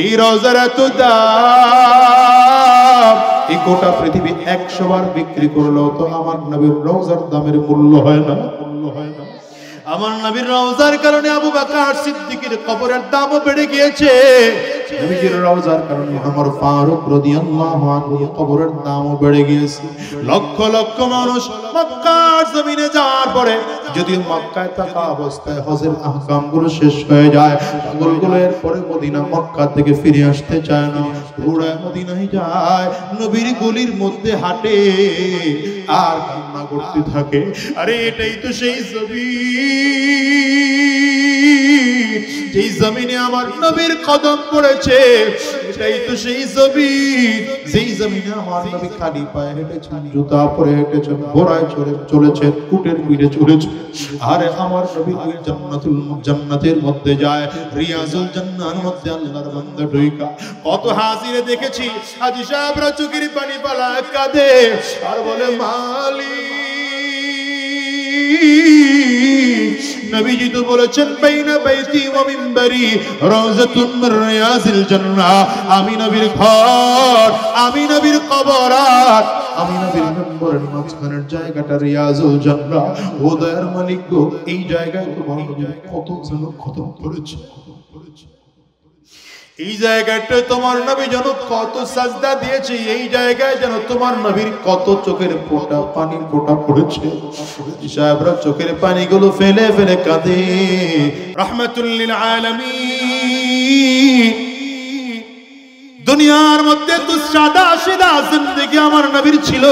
এই রওজার এত দাম, এই গোটা পৃথিবী 100 বার বিক্রি করলেও তো আমার নবীর রওজার দামের মূল্য হয় না। আমার নবীর রওজার কারণে আবু বকর সিদ্দিকের কবরের দামও বেড়ে গিয়েছে। নবীজির রওজার কারণে ওমর ফারুক রাদিয়াল্লাহু আনহু কবরের দামও বেড়ে গিয়েছে। লক্ষ লক্ষ মানুষ মক্কার জমিনে যাওয়ার পরে যদি মক্কায় থাকা অবস্থায় হজের আহকামগুলো শেষ হয়ে যায়, পাগলগুলো এরপরে মদিনা মক্কা থেকে ফিরে আসতে চায় না, উড়ায় মদিনায় যায়, নবীর গলির মধ্যে হাঁটে আর কান্না করতে থাকে। আরে এটাই তো সেই জমিন, যেই জমিনে আমার নবীর কদম পড়েছে। এটাই তো সেই জমিন, যেই জমিনে আমার নবী খালি পায়ে হেঁটেছেন, জুতা পরে হেঁটেছেন, ঘোড়ায় চড়ে চলেছেন, উটের পিঠে চলেছেন। আরে আমার নবী ওই জান্নাতের মধ্যে যায়, রিয়াজুল জান্নাতের মধ্যে আল্লাহর বান্দা ঢুইকা কত হাজিরে দেখেছি হাজী সাহেবরা চোখের পানি পালা কাঁদে আর বলে মালিক। নবীজি তো বলেছেন বাইনা বাইতি ওয়া মিম্বারি রাউযাতুন মির রিয়াজিল জান্নাহ। আমি নবীর ঘর, আমি নবীর কবর, আর আমি নবীর মিম্বরের মাঝখানের জায়গাটা রিয়াজুল জান্নাহ। ও দয়ার মালিক গো, এই জায়গায় তোমার নবী কত যেন খতম করেছে, এই জায়গাটা তোমার নবী যেন কত সাজদা দিয়েছে, এই জায়গায় যেন তোমার নবীর কত চোখের ফোঁটা পানির ফোঁটা পড়েছে। সাহেবরা চোখের পানিগুলো ফেলে ফেলে কাঁদে। রাহমাতুল লিল আলামিন। দুনিয়ার মধ্যে তো সাদা সিধা জিন্দেগি আমার নবীর ছিল।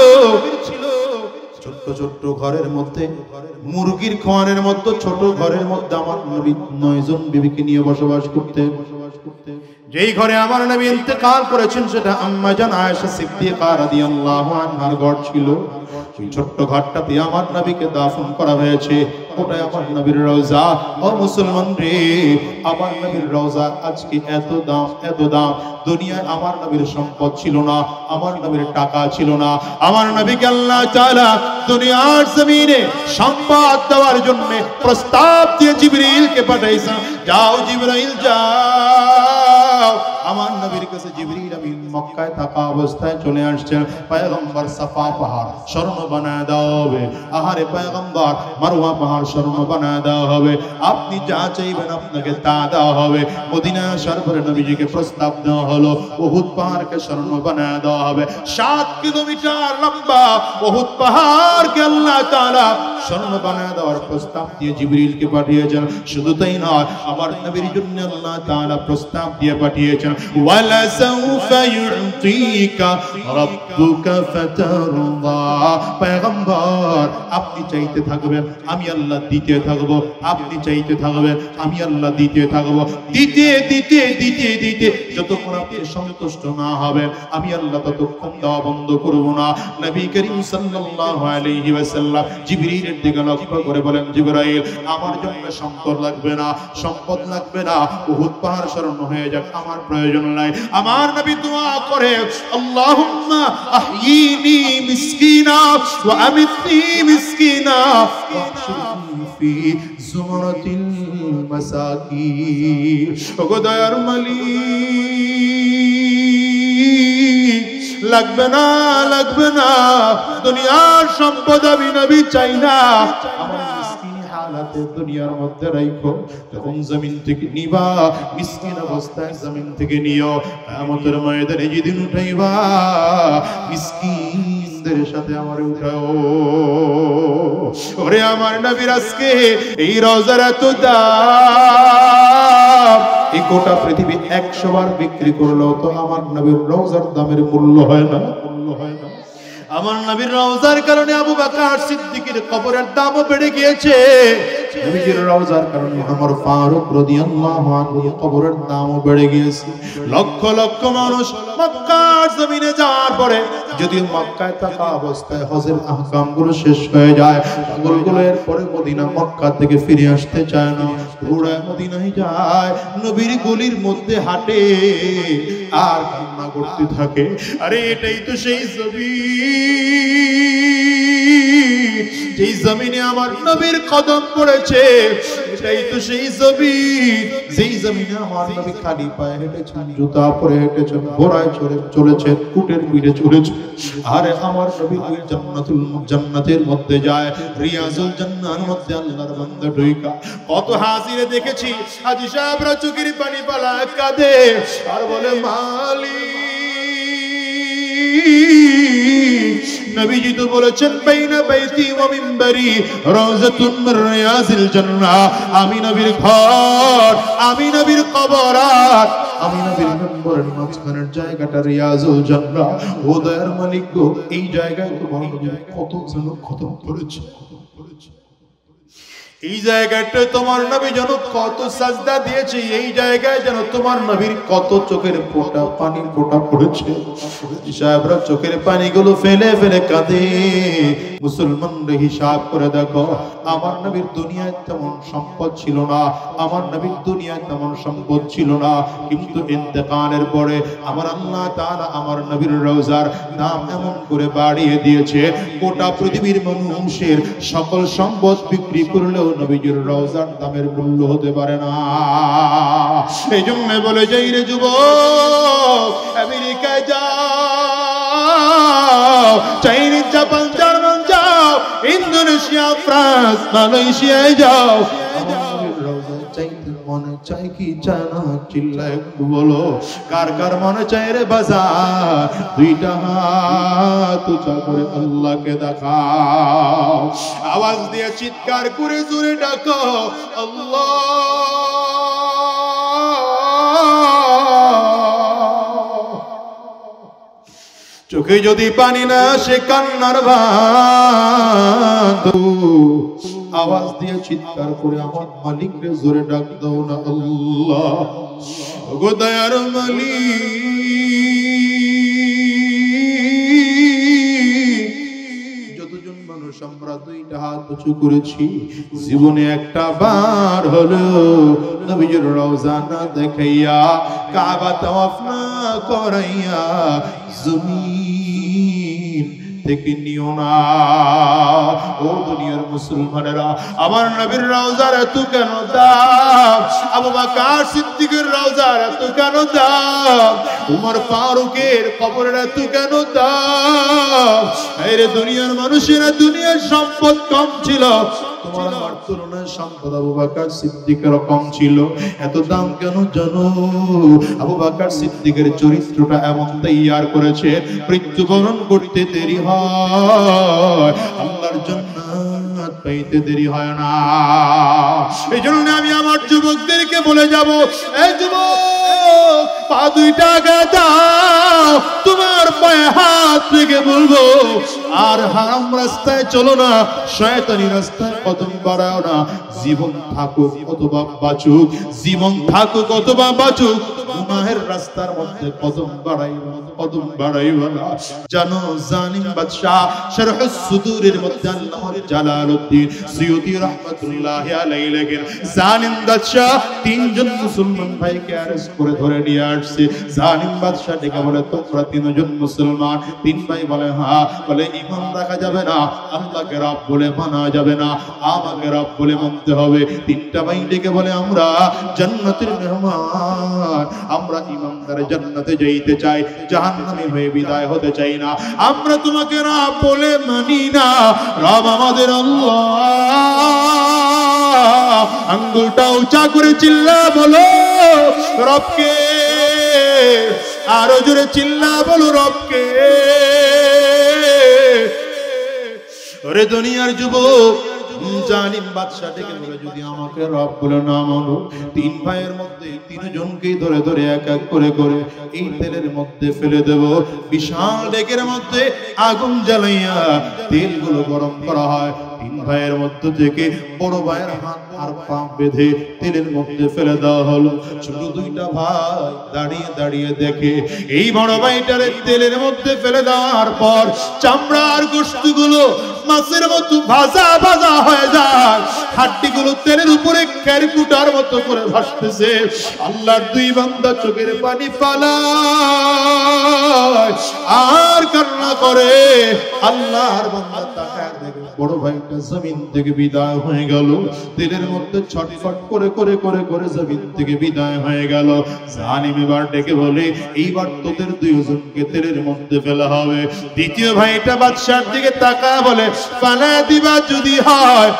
ছোট্ট ছোট্ট ঘরের মধ্যে, মুরগির খাওয়ানোর মধ্যে ছোট ঘরের মধ্যে আমার নবী 9 জন বিবিকে নিয়ে বসবাস করতেন। যেই ঘরে আমার নবী ইন্তেকাল করেছেন সেটা আম্মা জান আয়েশা সিদ্দিকা রাদিয়াল্লাহু আনহার ঘর ছিল। সেই ছোট্ট ঘরটাতে আমার নবীকে দাফন করা হয়েছে। ওটাই আমার নবীর রওজা। ও মুসলমান রে, আমার নবীর রওজা আজকে এত দাম, এত দাম। দুনিয়ায় আমার নবীর সম্পদ ছিল না, আমার নবীর টাকা ছিল না। আমার নবীকে আল্লাহ তাআলা দুনিয়ার জমিনে সম্পদ দেওয়ার জন্য প্রস্তাব দিয়ে জিবরিলকে পাঠাইছেন। যাও জিবরাইল যাও। আমার নবীর কাছে জিবরিল আমিন মক্কায় থাকা অবস্থায় চলে আসছেন। পয়গম্বর সাফা পাহাড় স্বর্ণ বানায় দেওয়া হবে। আহারে পয়গম্বর মারওয়া পাহাড় স্বর্ণ বানায় দেওয়া হবে। আপনি যা চাইবেন আপনাকে তা দেওয়া হবে। মদিনা আসার পরে নবীজিকে প্রস্তাব দেওয়া হলো উহুদ পাহাড়কে স্বর্ণ বানায় দেওয়া হবে। 7 কিলোমিটার লম্বা উহুদ পাহাড়কে আল্লাহ তাআলা স্বর্ণ বানায় দেওয়ার প্রস্তাব দিয়ে জিবরিলকে পাঠিয়েছেন। শুধু তাই নয়, আমার নবীর জন্য আল্লাহ তাআলা প্রস্তাব দিয়ে পাঠিয়েছেন ওয়ালা সাউফা ইউতিকা রাব্বুকা ফাতারদা। পয়গম্বর আপনি চাইতে থাকবেন, আমি আল্লাহ দিতে থাকব। আপনি চাইতে থাকবেন, আমি আল্লাহ দিতে থাকব। দিতে দিতে দিতে দিতে যতক্ষণ আপনি সন্তুষ্ট না হবেন, আমি আল্লাহ ততক্ষণ দেওয়া বন্ধ করব না। নবী করিম সাল্লাল্লাহু আলাইহি ওয়াসাল্লাম জিবরিলের দিকে লক্ষ্য করে বলেন, জিবরাইল আমার জন্য সম্পদ লাগবে না, সম্পদ লাগবে না, উহুদ পাহাড় স্মরণ হয়ে যাক, আমার প্রয়োজন নাই। আমার নবী দোয়া করে আল্লাহুম্মা আহয়িনি মিসকিনা ওয়া আমিতনি মিসকিনা ওয়া আহশুরনি ফি যুমরাতিল মাসাকিন। ওগো দয়ার মালিক, লাগবে না, লাগবে না, দুনিয়ার সম্পদ আমি নবী চাই না। আমার মিসকিন হালাতে দুনিয়ার মধ্যে রাখো, যখন জমিন থেকে নিবা মিসকিন অবস্থায় জমিন থেকে নিও। কিয়ামতের ময়দানে যেদিন উঠাইবা মিসকিনদের সাথে আমার উঠাও। ওরে আমার নবীর আজকে এই রওজার এত দাম, এই গোটা পৃথিবী 100 বার বিক্রি করলেও তো আমার নবীর রওজার দামের মূল্য হয় না। আমার নবীর রওজার কারণে আবু বকর সিদ্দিকের কবরের দামও বেড়ে গিয়েছে। নবীজির রওজার কারণে ওমর ফারুক রাদিয়াল্লাহু আনহু কবরের দামও বেড়ে গিয়েছে। লক্ষ লক্ষ মানুষ মক্কার জমিনে যাওয়ার পরে যদি মক্কায় থাকা অবস্থায় হজের আহকামগুলো শেষ হয়ে যায়, পাগলগুলো এরপরে মদিনা মক্কা থেকে ফিরে আসতে চায় না, উড়ায় মদিনায় যায়, নবীর গলির মধ্যে হাঁটে আর কান্না করতে থাকে। আরে এটাই তো সেই জমিন, যেই জমিনে আমার নবীর কদম পড়েছে। এটাই তো সেই জমিন যেই জমিনে আমার নবী খালি পায়ে হেঁটেছেন, জুতা পরে হেঁটেছেন, ঘোড়ায় চড়ে চলেছেন, উটের পিঠে চলেছেন। আরে আমার নবী ওই জান্নাতের মধ্যে যায়, রিয়াজুল জান্নাতের মধ্যে আল্লাহর বান্দা ঢুইকা কত হাজিরে দেখেছি হাজী সাহেবরা চোখের পানি পালা কাঁদে আর বলে মালিক। নবীজি তো বলেছেন বাইনা বাইতি ওয়া মিনবারি রাউযাতুন মির রিয়াজিল জান্নাহ। আমি নবীর ঘর, আমি নবীর কবর, আর আমি নবীর মিম্বরের মাঝখানের জায়গাটা রিয়াজুল জান্নাহ। ও দয়ার মালিক গো, এই জায়গায় তোমার নবী কত যেন খতম করেছে, এই জায়গাটা তোমার নবী যেন কত সাজদা দিয়েছে, এই জায়গায় যেন তোমার নবীর কত চোখের ফোঁটা পানি ফোঁটা পড়েছে। সাহেবরা চোখের পানিগুলো ফেলে ফেলে কাঁদে। মুসলমানরা হিসাব করে দেখো, আমার নবীর দুনিয়ায় তেমন সম্পদ ছিল না, আমার নবীর দুনিয়ায় তেমন সম্পদ ছিল না, কিন্তু ইন্তেকালের পরে আমার আল্লাহ তাআলা আমার নবীর রওজার দাম এমন করে বাড়িয়ে দিয়েছে, গোটা পৃথিবীর মানুষের সকল সম্পদ বিক্রি করলেও নবীজির রওজার দামের মূল্য হতে পারে না। এই জন্য বলে যাই রে যুবক, আমেরিকায় যাও, চাইনা, জাপান, জার্মান যাও, ইন্দোনেশিয়া, ফ্রান্স, মালয়েশিয়ায় যাও, চাইতে মনে চাই কি চায় না চিল্লা একটু বলো। কার কার মনে চাই রে বাজার, দুইটা হাত উঁচা করে আল্লাহকে দেখাও, আওয়াজ দিয়ে চিৎকার করে জোরে ডাকো আল্লাহ। চোখে যদি পানি না সে কান্নার ভাত, আওয়াজ দিয়ে চিৎকার করে আমার মালিক রে জোরে ডাক দাও না আল্লাহ। গো দয়ার মালিক, যতজন মানুষ আমরা দুইটা হাত উঁচু করেছি, জীবনে একটা বার হলো নবীজির রওজা না দেখাইয়া, কাবা তাওয়াফ না করাইয়া জমিন থেকে নিও না। ও দুনিয়ার মুসলমানেরা, আমার নবীর রওজার এত কেন দাম? আবু বকর সিদ্দিকের রওজার এত কেন দাম? উমর ফারুকের কবরের এত কেন দাম? এই রে দুনিয়ার মানুষেরা, দুনিয়ার সম্পদ কম ছিল, তোমার আমার তুলনায় সম্পদ আবু বকর সিদ্দিকের কম ছিল। এত দাম কেন জানো? আবু বকর সিদ্দিকের চরিত্রটা এমন তৈয়ার করেছে, মৃত্যুবরণ করতে দেরি হয়, আল্লাহর জান্নাত পাইতে দেরি হয় না। এই জন্য আমি আমার যুবকদেরকে বলে যাব, এই যুবক, পা দুইটা দাও, তোমার পায়ে হাত রেখে বলবো, আর হারাম রাস্তায় চলো না, শয়তানি রাস্তায় কদম বাড়াও না। জীবন থাকুক অথবা বাঁচুক, জীবন থাকুক অথবা বাঁচুক, গুনাহের রাস্তার মধ্যে কদম বাড়াইবা, কদম বাড়াইবা না। জানো জালিম বাদশা শরহুস সুদুরের মধ্যে আল্লামা জালালউদ্দিন সুয়ুতি রাহমাতুল্লাহি আলাইহি লেখেন, জালিম বাদশা তিনজন মুসলমান ভাইকে অ্যারেস্ট করে ধরে নিয়ে আসছে। জালিম বাদশা ডেকে বলে, তোমরা তিনজন মুসলমান? তিন ভাই বলে হ্যাঁ। বলে ঈমান রাখা যাবে না, আল্লাহকে রব বলে মানা যাবে না, আমাকে রব বলে মানতে হবে। তিনটা ভাই ডেকে বলে, আমরা জান্নাতের মেহমান, আমরা ইমানদার জান্নাতে যাইতে চাই, জাহান্নামী হয়ে বিদায় হতে চাই না। আমরা তোমাকে রব বলে মানি না, রব আমাদের আল্লাহ। আঙ্গুলটা উঁচা করে চিল্লা বলো রবকে, আরো জোরে চিল্লা বলো রবকে। ওরে দুনিয়ার যুবক, জালিম বাদশা ডেকে বলে, যদি আমাকে রব বলে না মানো, তিন ভাইয়ের মধ্যে তিনজনকে ধরে ধরে এক এক করে করে এই তেলের মধ্যে ফেলে দেব। বিশাল ডেকের মধ্যে আগুন জ্বালাইয়া তেলগুলো গরম করা হয়। তিন ভাইয়ের মধ্যে থেকে বড় ভাইয়ের হাত আর পা বেঁধে তেলের মধ্যে ফেলে দেওয়া হলো। ছোট দুইটা ভাই দাঁড়িয়ে দাঁড়িয়ে দেখে, এই বড় ভাইটারে তেলের মধ্যে ফেলে দেওয়ার পর চামড়ার গোশতগুলো মাছের মতো ভাজা ভাজা হয়ে যায়, হাড্ডিগুলো তেলের উপরে ক্যারিকুটার মতো করে ভাসতেছে। আল্লাহর দুই বান্দা চোখের পানি ফালায় আর কান্না করে। আল্লাহর বান্দা তাকায় বড় ভাইটা জমিন থেকে বিদায় হয়ে গেল। তেলের মধ্যে ছটফট করে করে করে করে জমিন থেকে বিদায় হয়ে গেল। জালিম এবার ডেকে বলে, এইবার তোদের দুইজনকে তেলের মধ্যে ফেলা হবে। দ্বিতীয় ভাইটা বাদশার দিকে তাকায় বলে, পালায় দিবা যদি হয়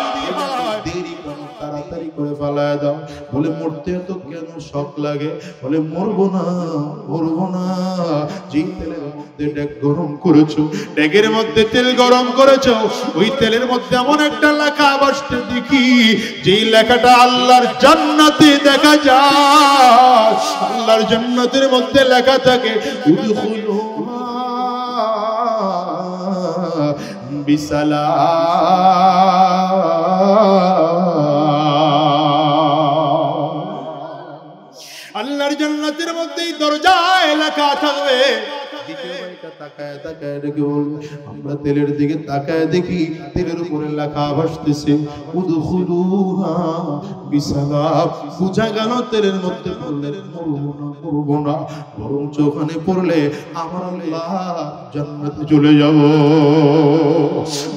তাড়াতাড়ি করে পালায় দাও। বলে মরতে তো কেন শখ লাগে? বলে মরবো না, মরবো না। যে তেলের মধ্যে ডেক গরম করেছো, ডেকের মধ্যে তেল গরম করেছো, ওই তেলের মধ্যে এমন একটা লেখা বসতে দেখি, যেই লেখাটা আল্লাহর জান্নাতে দেখা যায়। আল্লাহর জান্নাতের মধ্যে লেখা থাকে, উদখুলুহা বিসালাম। আল্লাহর জান্নাতের মধ্যেই দরজায় লেখা থাকবে। আমরা তেলের দিকে তাকায় দেখি, তেলের উপরে লেখা ভাসতেছে উদখুলুহা বিসালাম। বুঝা গেল তেলের মধ্যে পড়লে মরবো না, বরঞ্চ ওখানে পড়লে আমার আল্লাহ জান্নাতে চলে যাব।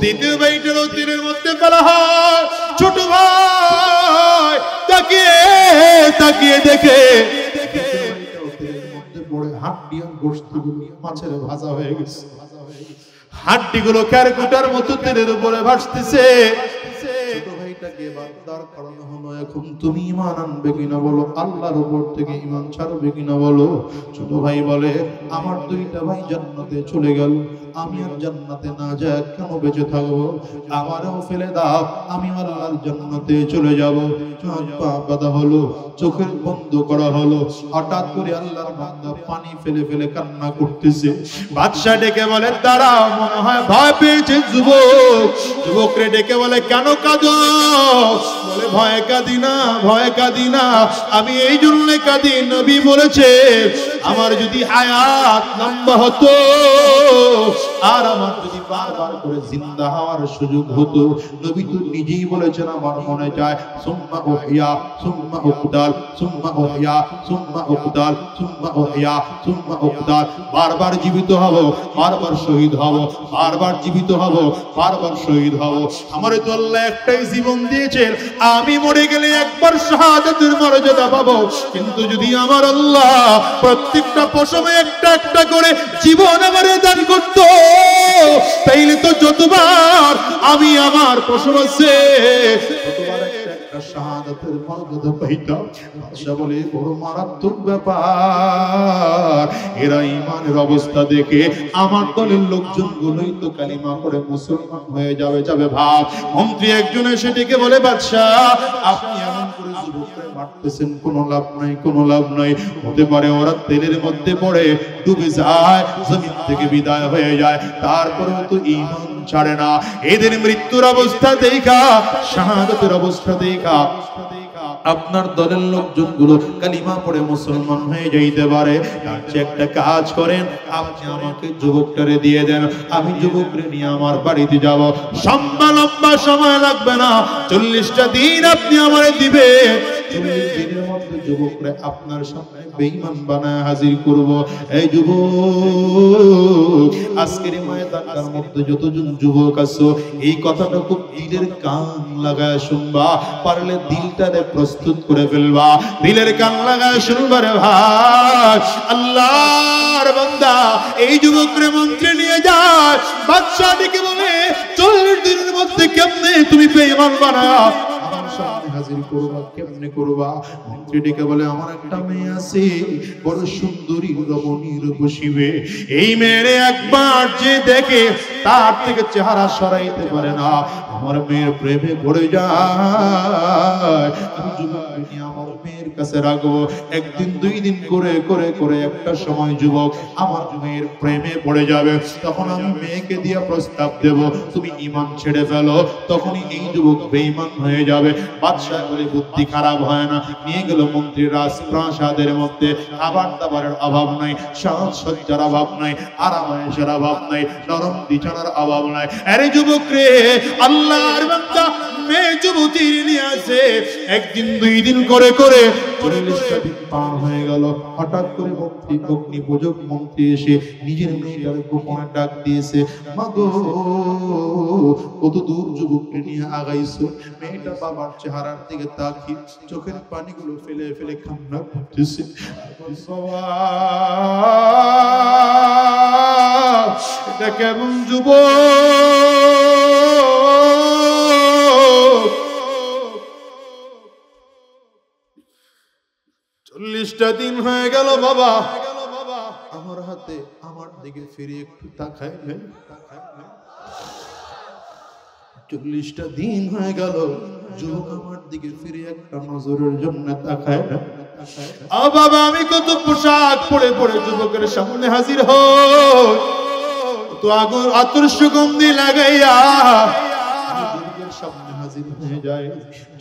দ্বিতীয় ভাইটারও তেলের মধ্যে ফেলা হয়। ছোট ভাই তাকিয়ে তাকিয়ে দেখে মাছের ভাজা হয়ে গেছে, হাড্ডিগুলো ক্যারকুটার মতো তেলের উপরে ভাসতেছে। ছোট ভাইটাকে বারবার করানো হলো, এখন তুমি ঈমান আনবে কিনা বলো, আল্লাহর উপর থেকে ঈমান ছাড়বে কিনা বলো। ছোট ভাই বলে, আমার দুইটা ভাই জান্নাতে চলে গেল, আমি আর জান্নাতে না যায় কেন বেঁচে থাকবো? আমারও ফেলে দাও, আমি আল্লাহর জান্নাতে চলে যাব। বাধা হলো, চোখের বন্ধ করা হলো। হঠাৎ করে আল্লাহর বান্দা পানি ফেলে ফেলে কান্না করতেছে। বাদশা ডেকে বলে, দাঁড়াও, মনে হয় ভয় পেয়েছে যুবক। যুবকরে ডেকে বলে, কেন কাঁদো? বলে, ভয় কাঁদি না, ভয় কাঁদি না, আমি এই জন্য কাঁদি, নবী বলেছে আমার যদি হায়াত লম্বা হতো আর আমার যদি বারবার করে জিন্দা হওয়ার সুযোগ হতো, নবী তো নিজেই বলেছেন আমার মনে চায় সুম্মা উহিয়া সুম্মা উকদাল সুম্মা উহিয়া সুম্মা উকদাল সুম্মা উহিয়া সুম্মা উকদাল। বারবার জীবিত হব, বারবার শহীদ হব, বারবার জীবিত হব, বারবার শহীদ হব। আমার তো আল্লাহ একটাই জীবন দিয়েছেন, আমি মরে গেলে একবার শাহাদাতের মর্যাদা পাবো। কিন্তু যদি আমার আল্লাহ প্রত্যেকটা পশমে একটা একটা করে জীবন আমারে দান করতো, তাইলে তো যতবার আমি আমার পশম আছে ততবার একটা শাহাদাতের মর্যাদা পাইতাম। বাদশা বলে, বড় মারাত্মক ব্যাপার। এরা ঈমানের অবস্থা দেখে আমার দলের লোকজনগুলোই তো কালিমা করে মুসলমান হয়ে যাবে ভাব। মন্ত্রী একজন এসে ডেকে বলে, বাদশাহ আপনি এমন করে যুবককে মারতেছেন, কোনো লাভ নাই, কোনো লাভ নাই। হতে পারে ওরা তেলের মধ্যে পড়ে ডুবে যায়, জমিন থেকে বিদায় হয়ে যায়, তারপরেও তো ঈমান ছাড়ে না। এদের মৃত্যুর অবস্থা দেখা, শাহাদাতের অবস্থা দেখা আপনার দলের লোকজনগুলো কালিমা পড়ে মুসলমান হয়ে যাইতে পারে। তার চেয়ে একটা কাজ করেন, আপনি আমাকে যুবকটারে দিয়ে দেন, আমি যুবকরে নিয়ে আমার বাড়িতে যাব। লম্বা সময় লাগবে না, 40টা দিন আপনি আমারে দিবে। 40 দিনের মধ্যে যুবকরে আপনার সামনে বেঈমান বানায় হাজির করব। এই যুবক, আজকের ময়দানটার মধ্যে যতজন যুবক আছো, এই কথাটা খুব দিলের কান লাগায় শুনবা, পারলে দিলটারে প্রস্তুত করে ফেলবা, দিলের কান লাগায় শুনবা রে ভাই। আল্লাহর বান্দা এই যুবকরে মন্ত্রী নিয়ে যায়, বাদশা ডেকে বলে, 40 দিনের মধ্যে কেমনে তুমি বেঈমান বানাও আমার সামনে হাজির করবা, কেমনে করবা? মন্ত্রী ডেকে বলে, আমার একটা মেয়ে আছে, বড় সুন্দরী রমণী রূপসী। এই মেয়েরে একবার যে দেখে তার থেকে চেহারা সরাইতে পারে না, আমার মেয়ের প্রেমে পড়ে যায়। আমি যুবককে নিয়ে আমার মেয়ের কাছে রাখবো। একদিন 2 দিন করে করে করে একটা সময় যুবক আমার মেয়ের প্রেমে পড়ে যাবে। তখন আমি মেয়েকে দিয়ে প্রস্তাব দেব, তুমি ঈমান ছেড়ে ফেলো। তখনই এই যুবক বেঈমান হয়ে যাবে। বাদশা বলে, বুদ্ধি খারাপ হয় না। নিয়ে গেল মন্ত্রীর রাজপ্রাসাদের মধ্যে। খাবার দাবারের অভাব নাই, সাজ সজ্জার অভাব নাই, আরামায়েশের অভাব নাই, নরম বিছানার অভাব নাই। আরে যুবক রে, আল্লাহর বান্দা মেয়ে যুবতী নিয়ে আসে। একদিন দুই দিন করে করে 40টা দিন পার হয়ে গেল। হঠাৎ করে অগ্নি পূজক মন্ত্রী এসে নিজের মেয়েটার গোপনে ডাক দিয়েছে, মা গো কত দূর যুবককে নিয়ে আগাইছো। মেয়েটা বাবার চেহারার দিকে তাকিয়ে চোখের পানিগুলো ফেলে ফেলে কান্না করতেছে। এটা কেমন যুবক, 40টা দিন হয়ে গেল বাবা, আমার হাতে আমার দিকে ফিরে একটু তাকায় নাই। 40টা দিন হয়ে গেল, যুবক আমার দিকে ফিরে একটা নজরের জন্য তাকায় না। বাবা আমি কত পোশাক পরে পরে যুবকের সামনে হাজির হই, তো আতর সুগন্ধি লাগাইয়া যুবকের সামনে হাজির হয়ে যায়।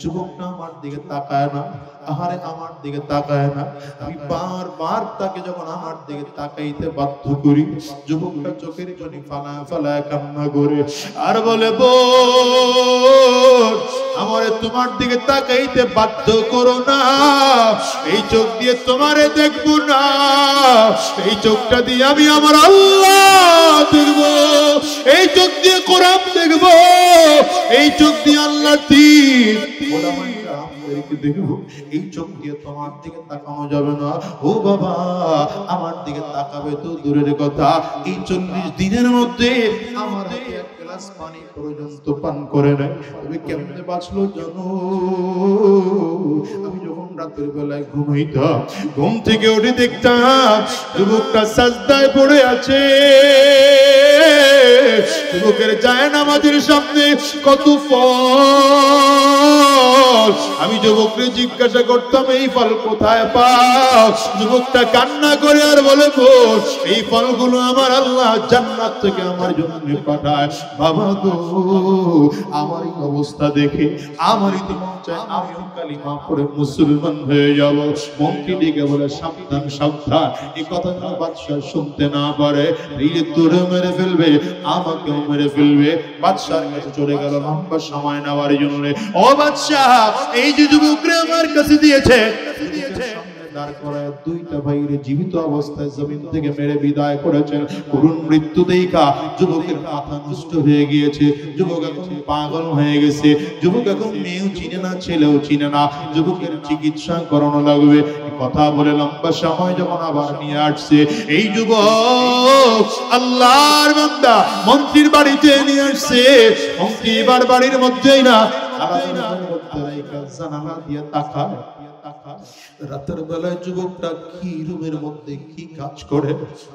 যুবকটা আমার দিকে তাকায় না, আহারে আমার দিকে তাকায় না। আমি বারবার তাকে যখন আমার দিকে তাকাইতে বাধ্য করি, যুবকটা চোখের পানি ফালায় ফালায় কান্না করে আর বলে, বোন আমারে তোমার দিকে তাকাইতে বাধ্য করো না, এই চোখ দিয়ে তোমারে দেখবো না, এই চোখটা দিয়ে আমি আমার আল্লাহ দেখবো, এই চোখ দিয়ে কোরআন দেখবো, এই চোখ দিয়ে আল্লাহর দ্বীন দেখবো, এই চোখ দিয়ে তোমার দিকে তাকানো যাবে না। ও বাবা আমার দিকে তাকাবে তো দূরের কথা, এই 40 দিনের মধ্যে আমার হাতে এক গ্লাস পানি পর্যন্ত পান করে নাই। তুমি কেমনে বাঁচলো জানো? আমি যখন রাতের বেলায় ঘুমাইতাম, ঘুম থেকে উঠে দেখতাম যুবকটা সাজদায় পড়ে আছে। যুবকের জায়নামাজের সামনে কত ফল। আমি যুবককে জিজ্ঞাসা করতাম, এই ফল কোথায় পাও? যুবকটা কান্না করে আর বলে, বোন এই ফলগুলো আমার আল্লাহ জান্নাত থেকে আমার জন্য পাঠায়। বাবা গো আমার এই অবস্থা দেখে আমারই তো মন চায় আমিও কালিমা পড়ে মুসলমান হয়ে যাব। মন্ত্রী ডেকে বলে, সাবধান সাবধান, এই কথাটা বাদশাহ শুনতে না পারে, রিলে তোরে মেরে ফেলবে, আমাকেও মেরে ফেলবে। বাদশার কাছে চলে গেল লম্বা সময় নেওয়ার জন্য। ও বাদশাহ এই যে যুবকরে আমার কাছে দিয়েছে, দাঁড় করায় দুইটা ভাইয়ের জীবিত অবস্থায় জমিন থেকে মেরে বিদায় করেছেন। করুণ মৃত্যু দেখা যুবকের মাথা নষ্ট হয়ে গিয়েছে, যুবক এখন পাগল হয়ে গেছে, যুবক এখন মেয়েও চিনে না ছেলেও চিনে না, যুবকের চিকিৎসা করানো লাগবে। কথা বলে লম্বা সময় যখন আবার নিয়ে আসছে, এই যুবক আল্লাহর বান্দা মন্ত্রীর বাড়িতে নিয়ে আসছে। মন্ত্রী এবার বাড়ির মধ্যেই না জানালা দিয়ে তাকায়। রাতের বেলায় যুবকটা কি রুমের মধ্যে কি কাজ করে,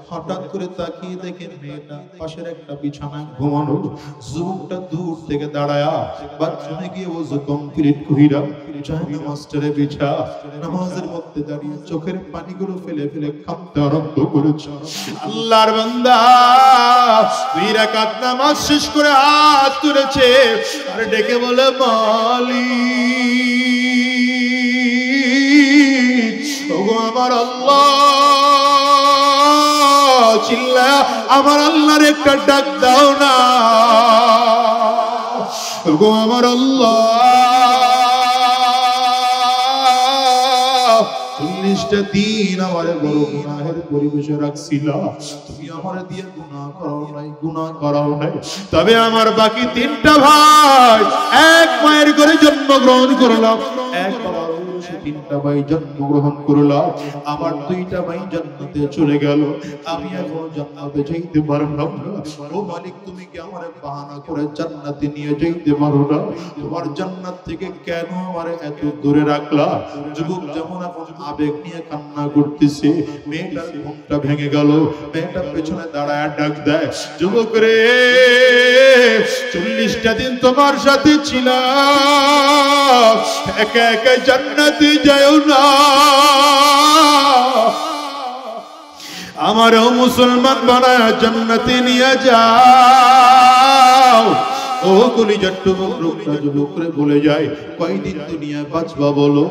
হঠাৎ করে তাকিয়ে দেখে মেয়েটা পাশের একটা বিছানায় ঘুমানো। যুবকটা দূর থেকে দাঁড়ায়া বাথরুমে গিয়ে ওযু কমপ্লিট কইরা নামাজটারে বিছা নামাজের মধ্যে দাঁড়িয়ে চোখের পানিগুলো ফেলে ফেলে কাঁদতে আরম্ভ করেছে। আল্লাহর বান্দা 2 রাকাত নামাজ শেষ করে হাত তুলেছে আর ডেকে বলে, মালিক ওগো আমার আল্লাহ, চিল্লা আমার আল্লাহর একটা ডাক দাও না। ওগো আমার আল্লাহ 40টা দিন আমার বড় গুনাহের পরিবেশে রাখছিলা, তুমি আমার দিয়ে গুনাহ করাও নাই। তবে আমার বাকি 3টা ভাই এক মায়ের ঘরে জন্মগ্রহণ করলাম, এক বাবার 3টা ভাই জন্মগ্রহণ করলাম, আমার 2টা ভাই জান্নাতে চলে গেল, আমি এখন জান্নাতে যাইতে পারলাম না। ও মালিক তুমি কি আমারে বাহানা করে জান্নাতে নিয়ে যাইতে পারো না? তোমার জান্নাত থেকে কেন আমারে এত দূরে রাখলা? যুবক যেমন এখন আবেগ নিয়ে কান্না করতেছে, মেয়েটার ঘুমটা ভেঙে গেল, মেয়েটা পেছনে দাঁড়ায় ডাক দেয়, যুবক রে 40টা দিন তোমার সাথে ছিলাম, একা একা জান্নাতে যাও না, আমারও মুসলমান বানায় জান্নাতে নিয়ে যাও। ও কলিজার টুকরা যুবকরে বলে যায়, কয়দিন দুনিয়ায় বাঁচবা বলো?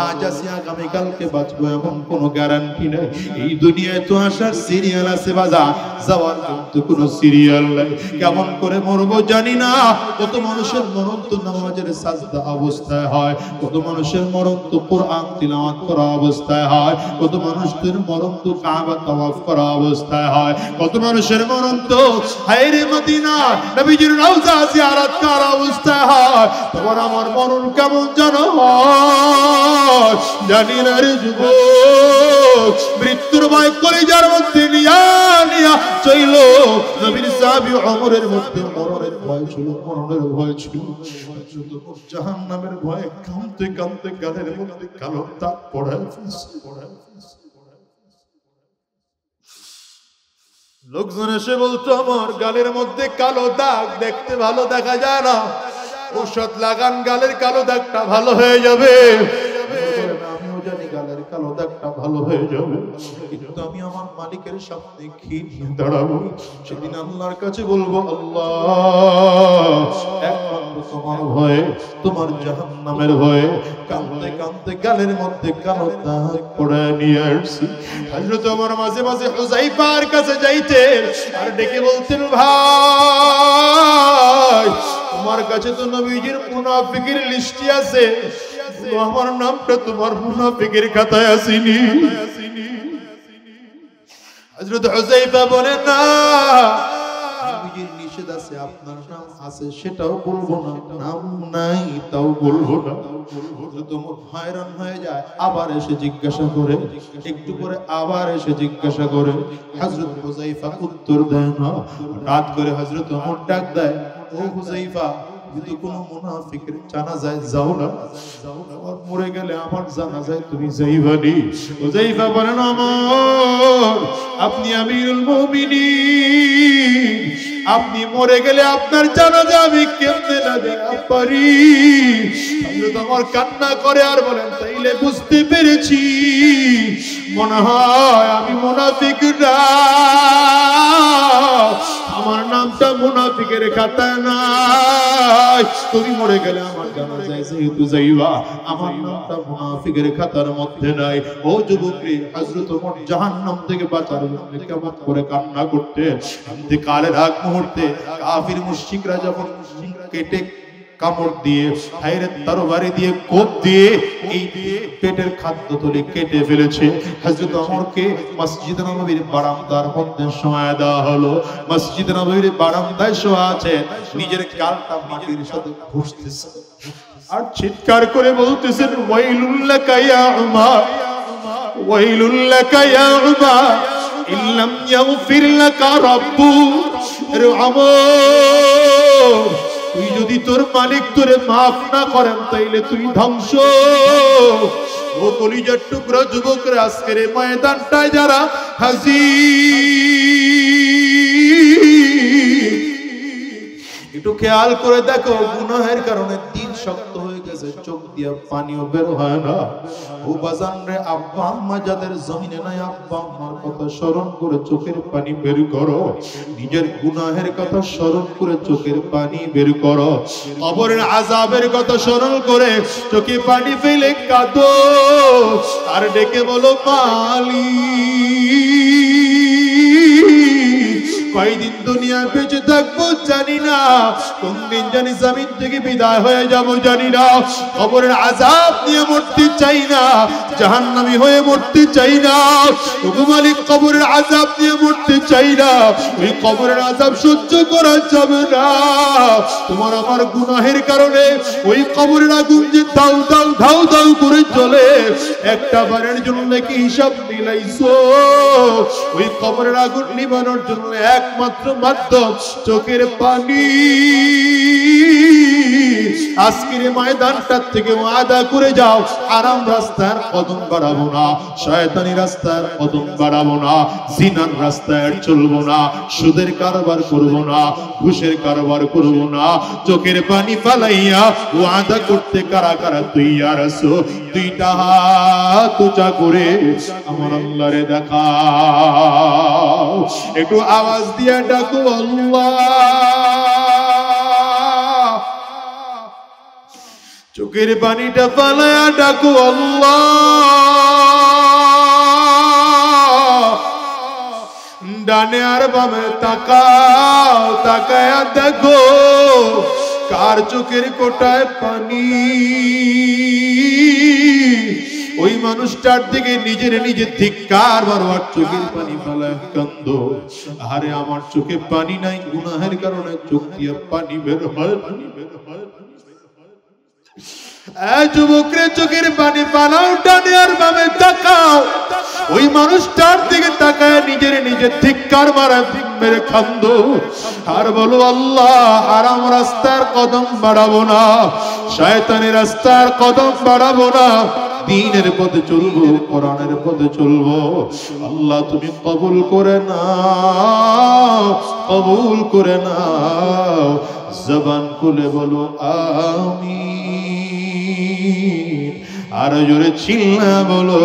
আজ আসি আগামী কালকে বাঁচবো এমন কোনো গ্যারান্টি নাই। এই দুনিয়ায় তো আসার সিরিয়াল আছে বাজা, যাওয়ার কিন্তু কোনো সিরিয়াল নাই। কেমন করে মরবো জানি না। কত মানুষের মরণ তো নামাজের সাজদা অবস্থায় হয়, কত মানুষের মরণ তো কোরআন তিলাওয়াত করা অবস্থায় হয়, কত মানুষের মরণ তো কাবা তাওয়াফ করা অবস্থায় হয়, কত মানুষের মরণ তো হায়রে মদিনা নবীজির রওজা জিয়ারত করা অবস্থায় হয়। তোমার আমার মরণ কেমন জানো হয়? জানি না রে যুবক। মৃত্যুর ভয় কলিজার মধ্যে নিয়া চইল। নবীর সাহাবী ওমরের মধ্যে মরণের ভয় ছিল, মরণের ভয় ছিল। জাহান্নামের ভয়ে কাঁদতে কাঁদতে গালের মধ্যে কালো দাগ পড়ায় ফেলছে। লোকজন এসে বলতো, আমার গালের মধ্যে কালো দাগ, দেখতে ভালো দেখা যায় না, ঔষধ লাগান গালের কালো দাগটা ভালো হয়ে যাবে। আমিও জানি গালের কালো দাগটা ভালো হয়ে যাবে, কিন্তু আমি আমার মালিকের সামনে কি দাঁড়াবো? সেদিন আল্লাহর কাছে বলবো, আল্লাহ একমাত্র তোমার ভয়ে, তোমার জাহান্নামের ভয়ে কাঁদতে কাঁদতে গালের মধ্যে কালো দাগ পড়ে নিয়ে আসছি। হযরত ওমর মাঝে মাঝে হুযায়ফার কাছে যাইতে আর ডেকে বলতেন, ভাই তোমার কাছে তো নবীজির মুনাফিকের লিস্টে আছে, আমার নামটা তোমার মুনাফিকের খাতায় আসেনি। হযরত হুযায়ফা বলেন, না নবীজির নিষেধ আছে, আপনার নাম আছে সেটাও বলবো না, নাম নাই তাও বলবো না। হযরত ওমর হয়রান হয়ে যায়, আবার এসে জিজ্ঞাসা করে, একটু পরে আবার এসে জিজ্ঞাসা করে। হযরত হুযায়ফা উত্তর দেয় না। রাত করে হযরত ওমর ডাক দেয়, ও হুযায়ফা, যদি কোনো মুনাফিকের জানাজায় যাও না, আর মরে গেলে আমার জানাজায় তুমি যাইবানি। হুযায়ফা বলেন, ওমর আপনি আমিরুল মুমিনিন, আপনি মরে গেলে আপনার জানাজা আমি কেমনে না দেখতে পারি? হযরত ওমর কান্না করে আর বলেন, তাইলে বুঝতে পেরেছি, মনে হয় আমি মুনাফিক না, আমার নামটা মুনাফিকের খাতায় নাই। তুমি মরে গেলে আমার জানাজায় যেহেতু যাইবা, আমার নামটা মুনাফিকের খাতার মধ্যে নাই। ও যুবকরে, হযরত ওমর জাহান্নাম থেকে বাঁচার জন্য কেমন করে কান্না করতে। ইন্তেকালের আগ মুহূর্তে কাফির মুশরিকরা যখন কেটে কামড় দিয়ে, হায়রে তরবারি দিয়ে, কোপ দিয়ে এই পেটের খাদ্যথলি কেটে ফেলেছে। হযরত ওমরকে মসজিদ নববীর বারান্দার মধ্যে শোয়া দেওয়া হলো। মসজিদ নববীর বারান্দায় শোয়া আছে, নিজের গালটা মাটির সাথে ঘষতেছে আর চিৎকার করে বলতেছেন, ওয়াইলুল লাকা ইয়া উমর, ওয়াইলুল লাকা ইয়া উমর, ইল্লাম ইয়াগফির লাকা রাব্বুক। আরে ওমর, তুই যদি তোর মালিক তোরে মাফ না করেন তাইলে তুই ধ্বংস। ও কলিজার টুকরা যুবকরা, আজকের এই ময়দানটায় যারা হাজির, একটু খেয়াল করে দেখো, গুনাহের কারণে দিন শক্ত হয়ে গেছে, চোখ দিয়ে পানিও বের হয় না। ও বাজান রে, আব্বা আম্মা যাদের জমিনে নাই, আব্বা আম্মার কথা স্মরণ করে চোখের পানি বের করো, নিজের গুনাহের কথা স্মরণ করে চোখের পানি বের করো, কবরের আযাবের কথা স্মরণ করে চোখে পানি ফেলে কাঁদো আর ডেকে বলো, মালিক কয়দিন দুনিয়া বেঁচে থাকবো জানি না, কোন দিন জানি জমিন থেকে বিদায় হয়ে যাব জানি না, কবরের আযাব নিয়ে মরতে চাই না, জাহান্নামী হয়ে মরতে চাই না। ওগো মালিক, কবরের আযাব নিয়ে মরতে চাই না, ওই কবরের আযাব সহ্য করা যাবে না। তোমার আমার গুনাহের কারণে ওই কবরের আগুন যে দাউ দাউ ধাউ দাউ করে চলে, একটা বারের জন্য কি হিসাব মিলাইছো? ওই কবরের আগুন নিবানোর জন্য একমাত্র মাধ্যম চোখের পানি। আজকের ময়দানটার থেকে ওয়াদা করে যাও, আরাম রাস্তার কদম বাড়াবো না, শয়তানি রাস্তার কদম বাড়াবো না, জিনার রাস্তায় চলবো না, সুদের কারবার করবো না, ঘুষের কারবার করবো না। চোখের পানি ফালাইয়া ওয়াদা করতে কারা কারা তৈয়ার আছো? দুইটা হাত উঁচা করে আমার আল্লাহরে দেখাও, একটু আওয়াজ দিয়া ডাকো, আল্লাহ চোখের পানিটা ফালায়া ডাকো আল্লাহ। ডানে আর বামে তাকাও, তাকায়া দেখো কার চোখের কোটায় পানি। ওই মানুষটার দিকে নিজের নিজে ধিক্কার মারো আর চোখের পানি ফেলায় কান্দো। আরে আমার চোখে পানি নাই, গুনাহের কারণে চোখ দিয়ে পানি বের হয়। যুবকরে চোখের পানি ফালাও, ডানে আর বামে তাকাও, ওই মানুষটার দিকে তাকায় নিজের নিজে ধিক্কার মারা মেরে কান্দো আর বলো আল্লাহ হারাম রাস্তার কদম বাড়াবো না, শয়তানের রাস্তার কদম বাড়াবো না, দ্বীনের পথে চলবো, কোরআনের পথে চলবো। আল্লাহ তুমি কবুল করে নাও, কবুল করে নাও। জবান খুলে বলো আমিন, আর জোরে চিল্লা বলো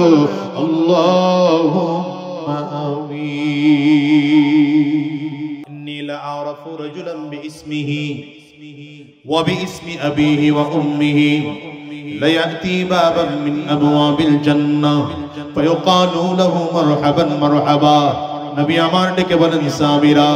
আল্লাহুম্মা আমিন। ইন্নী লাআরাফু রাজুলান বিইসমিহি ওয়া বিইসমি আবিহি ওয়া উম্মিহি ليأتي بابا من أبواب الجنة فيقال له مرحبا مرحبا। নবী আমার ডেকে বলেন সাহাবীরা,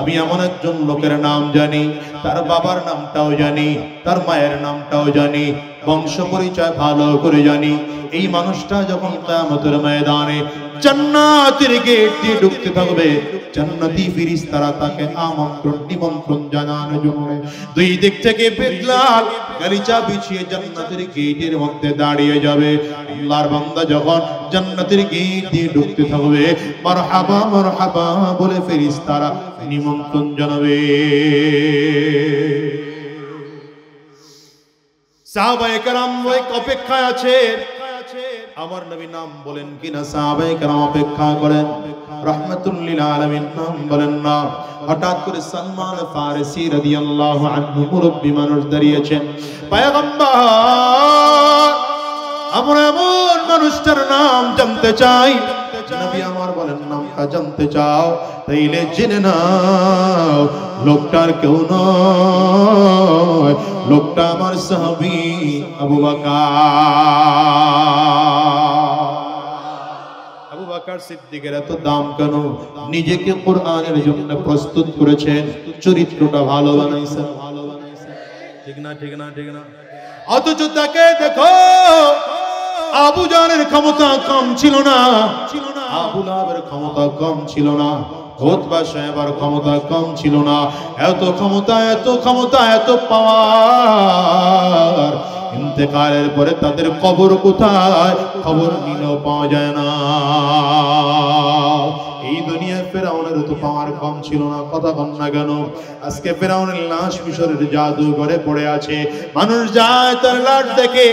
আমি এমন একজন লোকের নাম জানি, তার বাবার নামটাও জানি, তার মায়ের নামটাও জানি, বংশ পরিচয় ভালো করে জানি। এই মানুষটা যখন কিয়ামতের ময়দানে জান্নাতের গেট দিয়ে ঢুকতে থাকবে, জান্নাতি ফেরেশতারা তাকে আমন্ত্রণ নিমন্ত্রণ জানানোর জন্য দুই দিক থেকে বেদলাল গালিচা বিছিয়ে জান্নাতের গেটের মধ্যে দাঁড়িয়ে যাবে। আল্লাহর বান্দা যখন জান্নাতের গেট দিয়ে ঢুকতে থাকবে, মারহাবা মারহাবা বলে ফেরেশতারা নিমন্ত্রণ জানাবে। সাহাবায়ে কেরাম অপেক্ষায় আছে আমার নবী নাম বলেন কিনা। সাহাবায়ে কেরাম অপেক্ষা করেন, রাহমাতুল লিল আলামিন নাম বলেন না। হঠাৎ করে সালমান ফারিসি রাদিয়াল্লাহু আনহু মুরব্বি মানুষ দাঁড়িয়েছেন। পয়গম্বর, আমরা এমন মানুষটার নাম জানতে চাই। নবী আমার বলেন নামটা জানতে চাও, তাইলে জেনে নাও লোকটার কেউ নয়, লোকটা আমার সাহাবী আবু বকর। আবু বকর সিদ্দিকের এত দাম কেন? নিজেকে কোরআনের জন্য প্রস্তুত করেছেন, চরিত্রটা ভালো বানাইছেন। ঠিক না ঠিক না ঠিক না? অথচ তাকে দেখো, আবু জাহেলের ক্ষমতা কম ছিল না, আবু লাহাবের ক্ষমতা কম ছিল না, উতবা সাহেবের ক্ষমতা কম ছিল না। এত ক্ষমতা, এত ক্ষমতা, এত পাওয়ার, ইন্তেকালের পরে তাদের কবর কোথায় খবর নিলেও পাওয়া যায় না। এই দুনিয়ায় ফেরাউনের তো পাওয়ার কম ছিল না, কথা কম না কেন? আজকে ফেরাউনের লাশ মিশরের জাদুঘরে পড়ে আছে, মানুষ যায় তার লাশ দেখে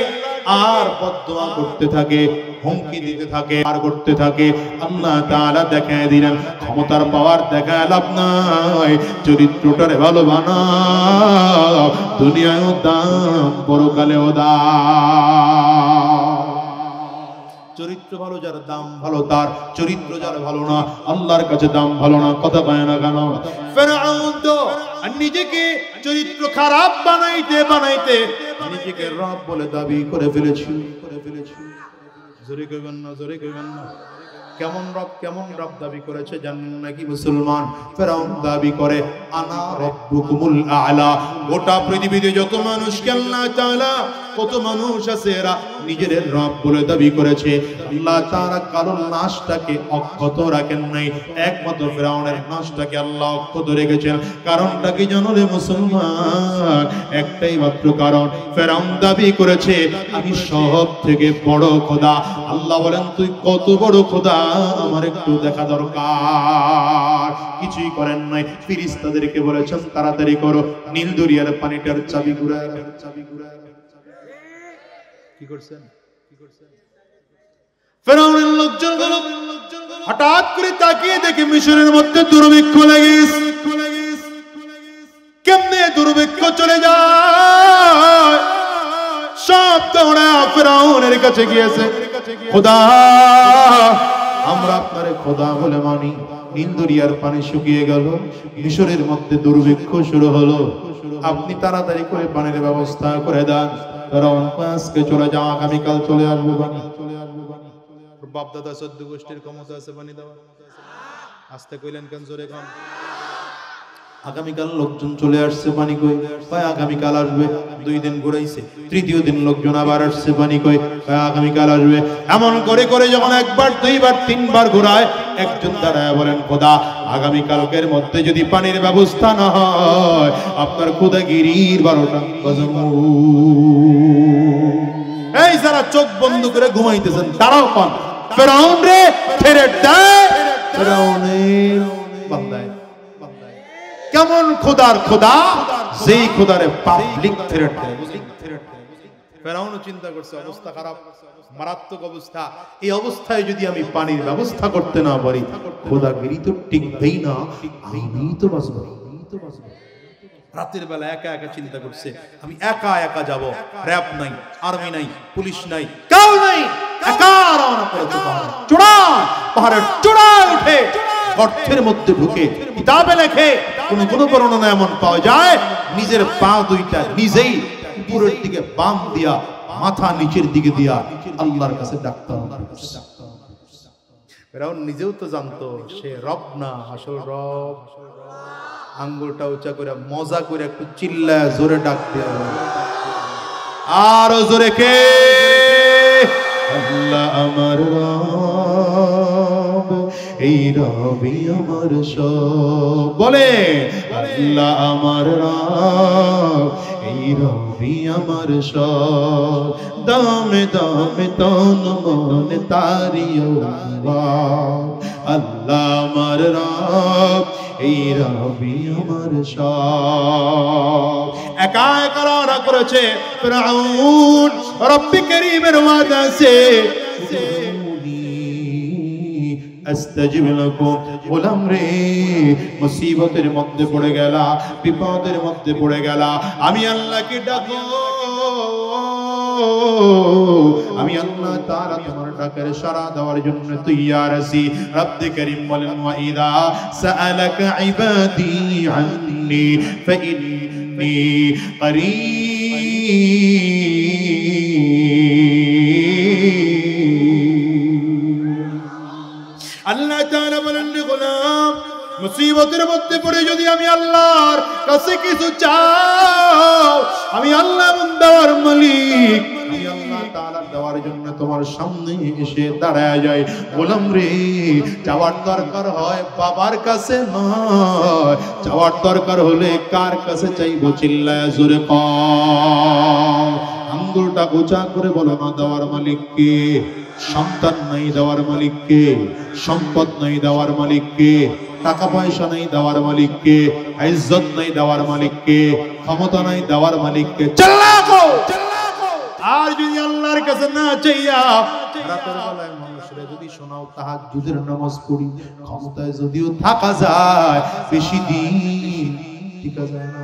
আর বদদুয়া করতে থাকে, হুমকি দিতে থাকে, আর করতে থাকে। আল্লাহ তাআলা দেখায় দিলেন ক্ষমতার পাওয়ার দেখায় লাভ নাই, চরিত্রটারে ভালো বানাও, দুনিয়ায়ও দাম পরকালেও দাম। চরিত্র ভালো যার দাম ভালো তার, চরিত্র যার ভালো না আল্লাহর কাছে দাম ভালো না, কথা পায় না কেন? ফেরাউন তো নিজেকে চরিত্র খারাপ বানাইতে বানাইতে নিজেকে রব বলে দাবি করে ফেলেছিল। জোরে কইবেন না, জোরে কইবেন না। কেমন রব, কেমন রব দাবি করেছে জানেন নাকি মুসলমান? ফেরাউন দাবি করে আনা রব্বুকুমুল আ'লা। গোটা পৃথিবীতে যত মানুষকে আল্লাহ তাআলা, কত মানুষ আছে এরা নিজের রব বলে দাবি করেছে। আল্লাহ তাআলা কারণ নাশটাকে অক্ষত রাখেন নাই, একমাত্র ফেরাউনের নাশটাকে আল্লাহ অক্ষত রেখেছেন। কারণটা কি জানো রে মুসলমান? একটাই মাত্র কারণ, ফেরাউন দাবি করেছে আমি সব থেকে বড় খোদা। আল্লাহ বলেন তুই কত বড় খোদা আমার একটু দেখা দরকার। কিছুই করেন নাই, ফেরেশতাদেরকে বলেছেন তাড়াতাড়ি করো, নীল দরিয়ার পানিটার চাবি ঘুরায়। কি করছেন? ফেরাউনের লোকজনগুলো হঠাৎ করে তাকিয়ে দেখে মিশরের মধ্যে দুর্ভিক্ষ লেগে গেছে। কেমনে দুর্ভিক্ষ চলে যায়? সব দৌড়া ফেরাউনের কাছে গিয়েছে, খোদা আমরা আপনারে খোদা বলে মানি। নীল দরিয়ার পানি শুকিয়ে গেল, মিশরের মধ্যে দুর্ভিক্ষ শুরু হলো, আপনি তাড়াতাড়ি করে পানির ব্যবস্থা করে দেন। ফেরাউন আজকে চলে যা, আগামীকাল চলে আসবো বানি। বাপ দাদা 14 গোষ্ঠীর ক্ষমতা আছে বানি দেওয়া। আস্তে কইলেন কেন, জোরে কন। আগামীকাল লোকজন চলে আসছে, পানি কই কয় আগামীকাল আসবে। 2 দিন ঘুরাইছে, তৃতীয় দিন লোকজন আবার আসছে, পানি কই কয় আগামীকাল আসবে। এমন করে করে যখন একবার, দুইবার, তিনবার ঘুরায়, একজন দাঁড়ায় বলেন খোদা আগামীকালকের মধ্যে যদি পানির ব্যবস্থা না হয় আপনার খোদাগিরির 12টা বাজাবো। এই যারা চোখ বন্ধ করে ঘুমাইতেছেন তারাও পান ফেরাউন রে ছেড়ে দেয়। ফেরাউনের বান্দায় কেমন খোদার খোদা, যেই খোদারে পাবলিক থ্রেট দেয়। ফেরাউন চিন্তা করছে অবস্থা খারাপ, মারাত্মক অবস্থা। এই অবস্থায় যদি আমি পানির ব্যবস্থা করতে না পারি খোদাগিরি তো টিকবেই না, আমি তো বাঁচবো। রাতের বেলা একা একা চিন্তা করছে আমি একা একা যাব, র‍্যাব নাই, আর্মি নাই, পুলিশ নাই, কেউ নাই, একা রওনা করেছে পাহাড়ের চূড়ায় উঠে গর্তের মধ্যে ঢুকে কিতাবে লেখে কোন বর্ণনা এমন পাওয়া যায় নিজের পা দুইটা নিজেই উপরের দিকে বাম দিয়া, মাথা নিচের দিকে দিয়া আল্লাহর কাছে ডাকতে। ফেরাউন নিজেও তো জানতো সে রব না, আসল রব। আঙ্গুলটা উঁচা করে মজা করে একটু চিল্লায় জোরে ডাক দেয়া, আর জোরে কে আল্লাহ আমার রব, এই রবি আমার সব। বলে আল্লাহ আমার রব, এই রবি আমার সব। দামে দামে তন মন তারি আল্লাহ আমার রব, এই রবি আমার সব। একা একা রওনা করেছে ফিরআউন। রব্বি কারীমের ওয়াদা আছে আস্তাজিব লাকুম। গোলাম রে মুসিবতের মধ্যে পড়ে গেলা, বিপদের মধ্যে পড়ে গেলা, আমি আল্লাহকে ডাকো, আমি আল্লাহ তাআলা তোমার ডাকের সাড়া দেওয়ার জন্য তৈয়ার আছি। রব্বি কারীম বলেন ওয়া ইযা সাআলাকা ইবাদি আন্নী ফাইন্নী করিব। আল্লাহ তাআলা বলেন গোলাম মুসিবতের মধ্যে পড়ে যদি আমি আল্লাহর কাছে কিছু চাও, আমি আল্লাহ দেওয়ার মালিক, আমি আল্লাহ তাআলা দেওয়ার জন্য তোমার সামনে এসে দাঁড়ায় যায়। গোলাম রে চাওয়ার দরকার হয় বাবার কাছে নয়, চাওয়ার দরকার হলে কার কাছে চাইবো? চিল্লায় জোরে কও। আঙ্গুলটা গোচা করে বলো না দেওয়ার মালিক কে? সন্তান নাই দেওয়ার মালিক কে? সম্পদ নাই দেওয়ার মালিক কে? টাকা পয়সা নাই দেওয়ার মালিক কে? ইজ্জত নাই দেওয়ার মালিক কে? ক্ষমতা নাই দেওয়ার মালিক কে? চিল্লাও। আর যদি আল্লাহর কাছে না চাইয়া রাতের বেলায় মানুষরা যদি শোনাও তাহাজ্জুদের নামাজ পড়ি, ক্ষমতায় যদিও থাকা যায় বেশি দিন টিকা যায় না।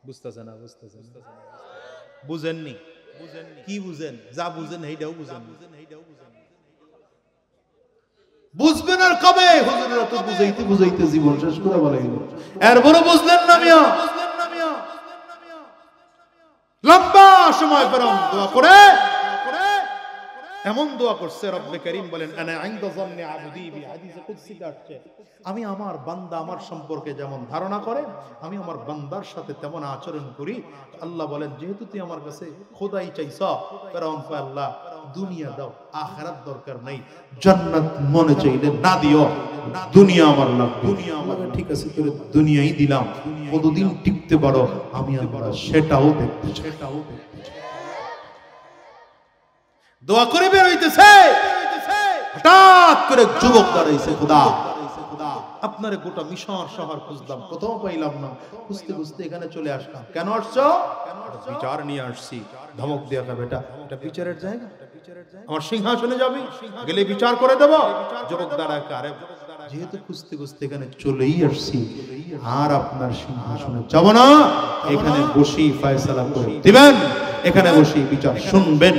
বুঝতেছেন না? বুঝেননি? কি বুঝেন? যা বুঝেন এইটাও বুঝেন, বুঝবেন আর কবে? হুজুররা তো বুঝাইতে বুঝাইতে জীবন শেষ করে বলাইল, এরপরও বুঝলেন না মিয়া। লম্বা সময় ফেরাউন দোয়া করে এমন দোয়া করছে, রব্বে কারীম বলেন আনা ইনদা যান্নি আবদি বি, হাদিসে কুদসিতে আসছে আমি আমার বান্দা আমার সম্পর্কে যেমন ধারণা করে আমি আমার বান্দার সাথে তেমন আচরণ করি। আল্লাহ বলেন যেহেতু তুই আমার কাছে খোদাই চাইছ, ফেরাউন কয় আল্লাহ দুনিয়া দাও, আখিরাত দরকার নাই, জান্নাত মনে চাইলে না দিও, দুনিয়া আমার লাগবে। দুনিয়া আমার ঠিক আছে, তোরে দুনিয়াই দিলাম, কতদিন টিকতে পারো আমি আল্লাহ সেটাও দেখতে চাই। দোয়া করে বের হইতেছে, হঠাৎ করে যুবক দাঁড়াইছে, খোদা আপনার গোটা মিশর শহর খুঁজলাম, কোথাও পাইলাম না, খুঁজতে খুঁজতে এখানে চলে আসলাম। কেন আসছো? বিচার নিয়ে আসছি। ধমক দিয়া কা বেটা, এটা বিচারের জায়গা, আমার সিংহাসনে যাবি, গেলে বিচার করে দেব। যুবক দাঁড়ায়, আরে যেহেতু খুঁজতে খুঁজতে এখানে চলেই আসছি, আর আপনার সিংহাসনে যাব না, এখানে বসেই ফয়সালা করে দিবেন, এখানে বসেই বিচার শুনবেন।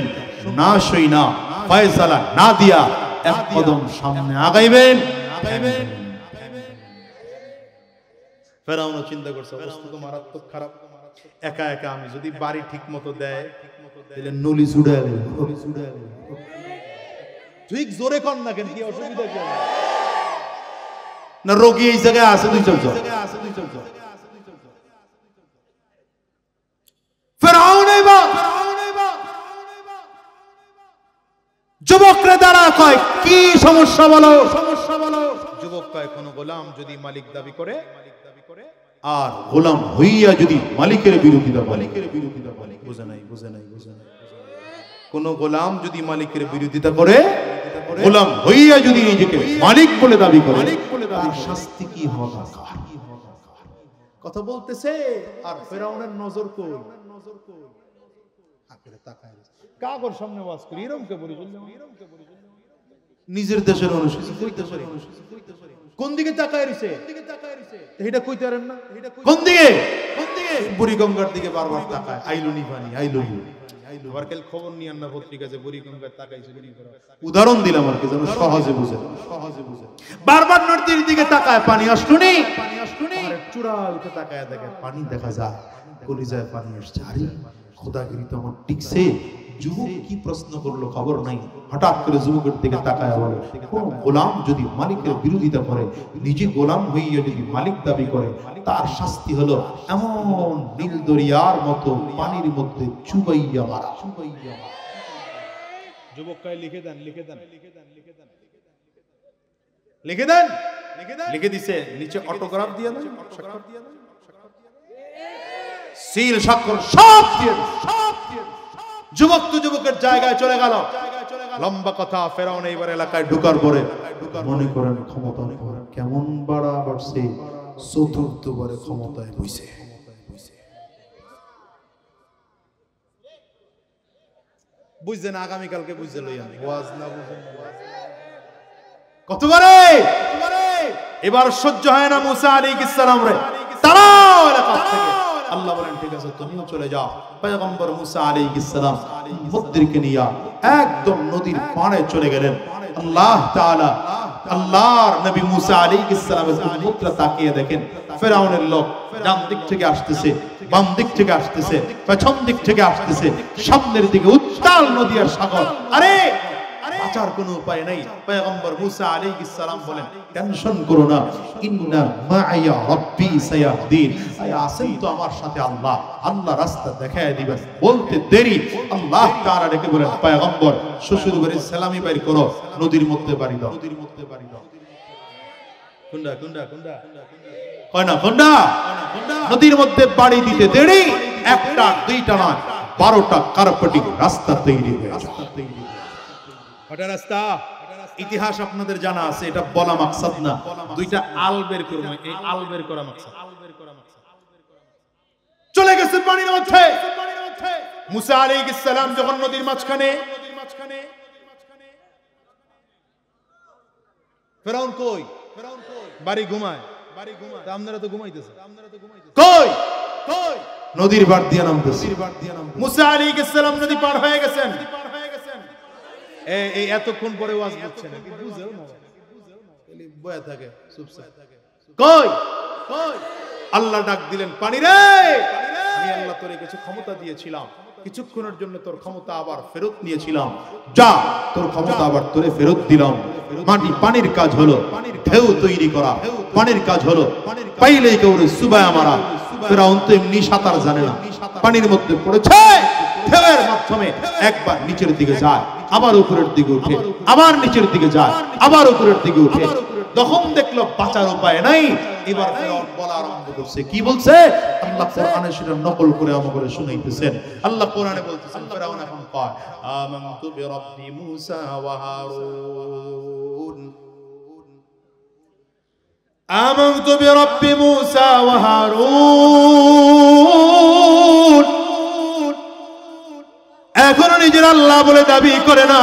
না সই না ফয়সালা না দিয়া এক কদম সামনে আগাইবেন। ফেরাউনও চিন্তা করছে অবস্থা তো মারাত্মক খারাপ, একা একা আমি যদি বাড়ি ঠিক মতো দেয় তাহলে নলি ছুড়ে ঠিক জোরে কর না কেন, কি অসুবিধা কি না, রোগী এই জায়গায় আছে, তুই চল চল। ফেরাউন এবার যুবকরা দ্বারা কয় কি সমস্যা বলো, যুবক কয় কোন গোলাম যদি মালিক দাবি করে আর গোলাম হইয়া যদি মালিকের বিরোধিতা বলে, বুঝে নাই কোন গোলাম যদি মালিকের বিরোধিতা করে, গোলাম হইয়া যদি নিজেকে মালিক বলে দাবি করে, তার শাস্তি কি হওয়া দরকার। কথা বলতেছে আর ফেরাউনের নজর কই, কাগর সামনে ওয়াজ করি এরকম কে বলি, নিজের দেশের অনুষ্ঠিত কোন দিকে তাকায় রইছে, এটা কইতে পারেন না, কোন দিকে বুড়িগঙ্গার দিকে বারবার তাকায়, আইলুনি পানি আইলুনি বারকেল খবর নিয়ে আন্না পত্রিকা যে বুড়িগঙ্গার তাকাইছে, উদাহরণ দিলাম আর কি যেন সহজে বুঝে, বারবার নদীর দিকে তাকায় পানি আসটুনি, আর চূড়া উঠে তাকায় দেখে পানি দেখা যায়, কলিজায় পানি আসছে, আরে খোদাগিরি তো আমার টিকছে। যুবক কি প্রশ্ন করলো খবর নাই, হঠাৎ করে যুবকের দিকে তাকায় বলে কোন গোলাম যদি মালিকের বিরোধিতা করে, নিজে গোলাম হইয়া যদি মালিক দাবি করে, তার শাস্তি হলো এমন নীল দরিয়ার মতো পানির মধ্যে চুবাইয়া মারা। যুবক কয় লিখে দেন লিখে দিছে, নিচে অটোগ্রাফ দিয়ে দেন, সিল স্বাক্ষর সব দিয়ে যুবক তো যুবকের জায়গায় চলে গেল। লম্বা কথা, ফেরাউন এইবার এলাকায় ঢুকার পরে মনে করেন ক্ষমতা কেমন বাড়া বাড়ছে, চতুর্থবারে ক্ষমতায় বইছে। বুঝছেন আগামীকালকে বুঝতে লইয়া ওয়াজ না বুঝেন কতবারে এবার সহ্য হয় না মুসা আলাইহিস সালাম রে, তারাও এলাকা থেকে। আল্লাহ বলেন ঠিক আছে তুমিও চলে যাও। পয়গম্বর মুসা আলাইহিস সালাম উম্মতদেরকে নিয়ে একদম নদীর পাড়ে চলে গেলেন। আল্লাহ তাআলা আল্লাহর নবী মুসা আলাইহিস সালামের উম্মতরা তাকিয়ে দেখেন ফেরাউনের লোক ডান দিক থেকে আসতেছে, বাম দিক থেকে আসতেছে, পেছন দিক থেকে আসতেছে, সামনের দিকে উত্তাল নদী আর সাগর। আরে বাঁচার কোনো উপায় নাই। পয়গম্বর মুসা আলাইহিস সালাম বলেন টেনশন করো না, ইন্না মাইয়া রাব্বি সায়াহদিন, আছেন তো আমার সাথে আল্লাহ, আল্লাহ রাস্তা দেখায় দিবেন। বলতে দেরি আল্লাহ তাআলা ডেকে বলেন পয়গম্বর শ্বশুর বাড়ির সালামি বাইর করো, নদীর মধ্যে বাড়ি দাও। কুন্ডা কুন্ডা কুন্ডা কয় না কুন্ডা নদীর মধ্যে বাড়ি দিতে দেরি, একটা দুইটা নয় 12টা কার্পেটিং রাস্তা তৈরি হয়ে যায়। ওটা রাস্তা ইতিহাস আপনাদের জানা আছে, এটা বলা মাকসাদ না, দুইটা আল বের করব, এই আল বের করা মাকসাদ। চলে গেছে পানির মধ্যে। মুসা আলাইহিস সালাম যখন নদীর মাঝখানে, ফেরাউন কই বাড়ি ঘুমায়, আপনারা তো ঘুমাইতেছে, কই নদীর পার দিয়ে নামতেছে। মুসা আলাইহিস সালাম নদী পার হয়ে গেছেন। এই এতক্ষণ পরে ওয়াজ করছেন কি বুঝেও না, খালি বয়া থাকে চুপচাপ। কই আল্লাহ ডাক দিলেন পানি রে, আমি আল্লাহ তোরে কিছু ক্ষমতা দিয়েছিলাম, কিছুক্ষণের জন্য তোর ক্ষমতা আবার ফেরত নিয়েছিলাম, যা তোর ক্ষমতা আবার তোরে ফেরত দিলাম। মাটি পানির কাজ হলো ঢেউ তৈরি করা, পানির কাজ হলো পাইলেই কেউরে সুবায়া মারা। ফেরাউন তো এমনি সাঁতার জানে না, পানির মধ্যে পড়েছে, ঢেউয়ের মাধ্যমে একবার নিচের দিকে যায়, আবার উপরের দিকে উঠে, আবার নিচের দিকে যায়, আবার উপরের দিকে উঠে। তখন দেখলো বাঁচার উপায় নাই, এবার ফেরাউন বলা আরম্ভ করছে। কি বলছে? আল্লাহ কোরআনে সেটা নকল করে আমাদের শুনাইতেছেন। আল্লাহ কোরআনে বলতেছেন, ফেরাউন এখন কয় আমানতু বিরাব্বি মুসা ওয়া হারুন, আমানতু বিরাব্বি মুসা ওয়া হারুন। এখনো নিজের আল্লাহ বলে দাবি করে না।